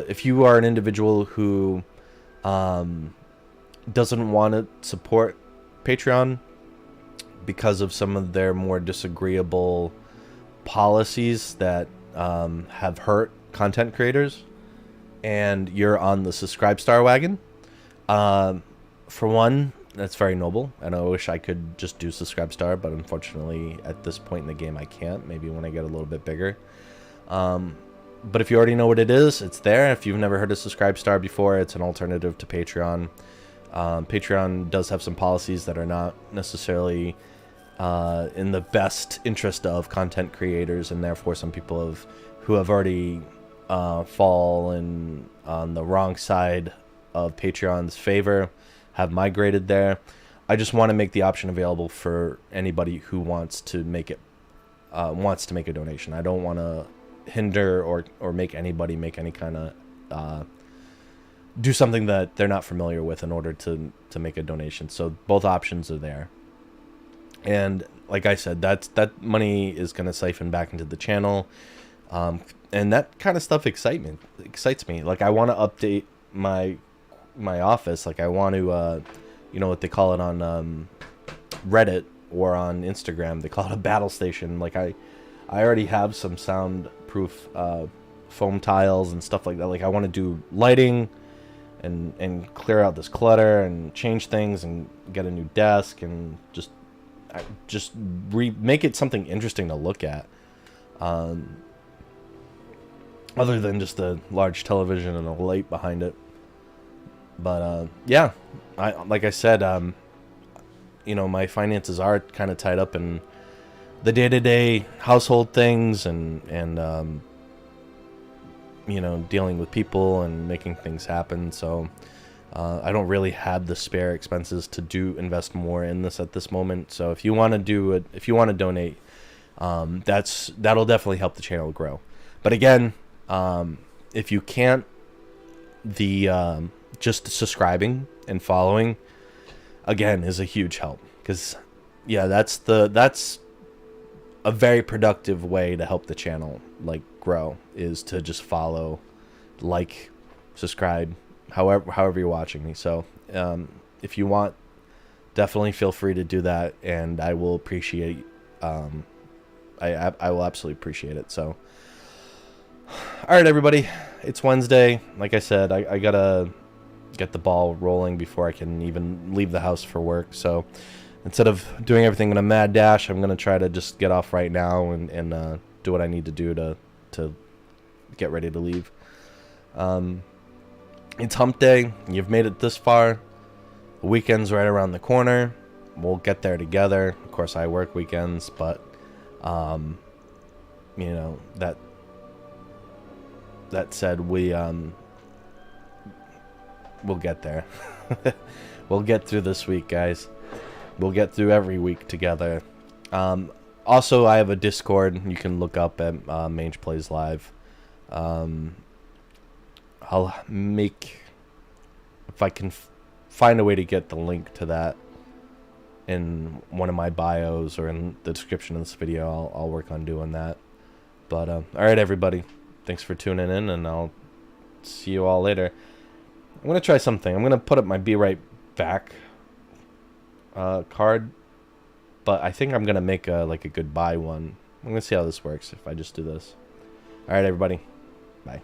if you are an individual who doesn't want to support Patreon because of some of their more disagreeable policies that have hurt content creators, and you're on the Subscribe Star wagon, for one, that's very noble, and I wish I could just do Subscribe Star, but unfortunately at this point in the game I can't. Maybe when I get a little bit bigger. But if you already know what it is, it's there. If you've never heard of Subscribe Star before, it's an alternative to Patreon. Patreon does have some policies that are not necessarily in the best interest of content creators, and therefore some people who have already fallen on the wrong side of Patreon's favor have migrated there. I just want to make the option available for anybody who wants to make it wants to make a donation. I don't want to hinder or make anybody make any kind of do something that they're not familiar with in order to make a donation. So both options are there. And like I said, that money is going to siphon back into the channel. And that kind of stuff excites me. Like, I want to update my office. Like, I want to, you know what they call it on Reddit or on Instagram, they call it a battle station. Like, I already have some soundproof foam tiles and stuff like that. Like, I want to do lighting and clear out this clutter and change things and get a new desk and just make it something interesting to look at, other than just a large television and a light behind it. But yeah, like I said, you know, my finances are kind of tied up in the day-to-day household things and you know, dealing with people and making things happen. So I don't really have the spare expenses to invest more in this at this moment. So if you want to do it, if you want to donate, that'll definitely help the channel grow. But again, if you can't, just subscribing and following again is a huge help, because yeah, that's a very productive way to help the channel like grow, is to just follow, like, subscribe, however you're watching me. So if you want, definitely feel free to do that, and I will appreciate I will absolutely appreciate it. So all right, everybody, it's Wednesday. Like I said, I gotta get the ball rolling before I can even leave the house for work. So instead of doing everything in a mad dash, I'm gonna try to just get off right now and do what I need to do to get ready to leave. It's hump day. You've made it this far. The weekend's right around the corner. We'll get there together. Of course, I work weekends, but you know, that said, we'll get there. We'll get through this week, guys. We'll get through every week together. Also, I have a Discord you can look up at Mange Plays Live. I'll make, if I can find a way to get the link to that in one of my bios or in the description of this video, I'll work on doing that. But all right, everybody, thanks for tuning in, and I'll see you all later. I'm gonna try something. I'm gonna put up my Be Right Back card, but I think I'm gonna make a goodbye one. I'm gonna see how this works if I just do this. All right, everybody, bye.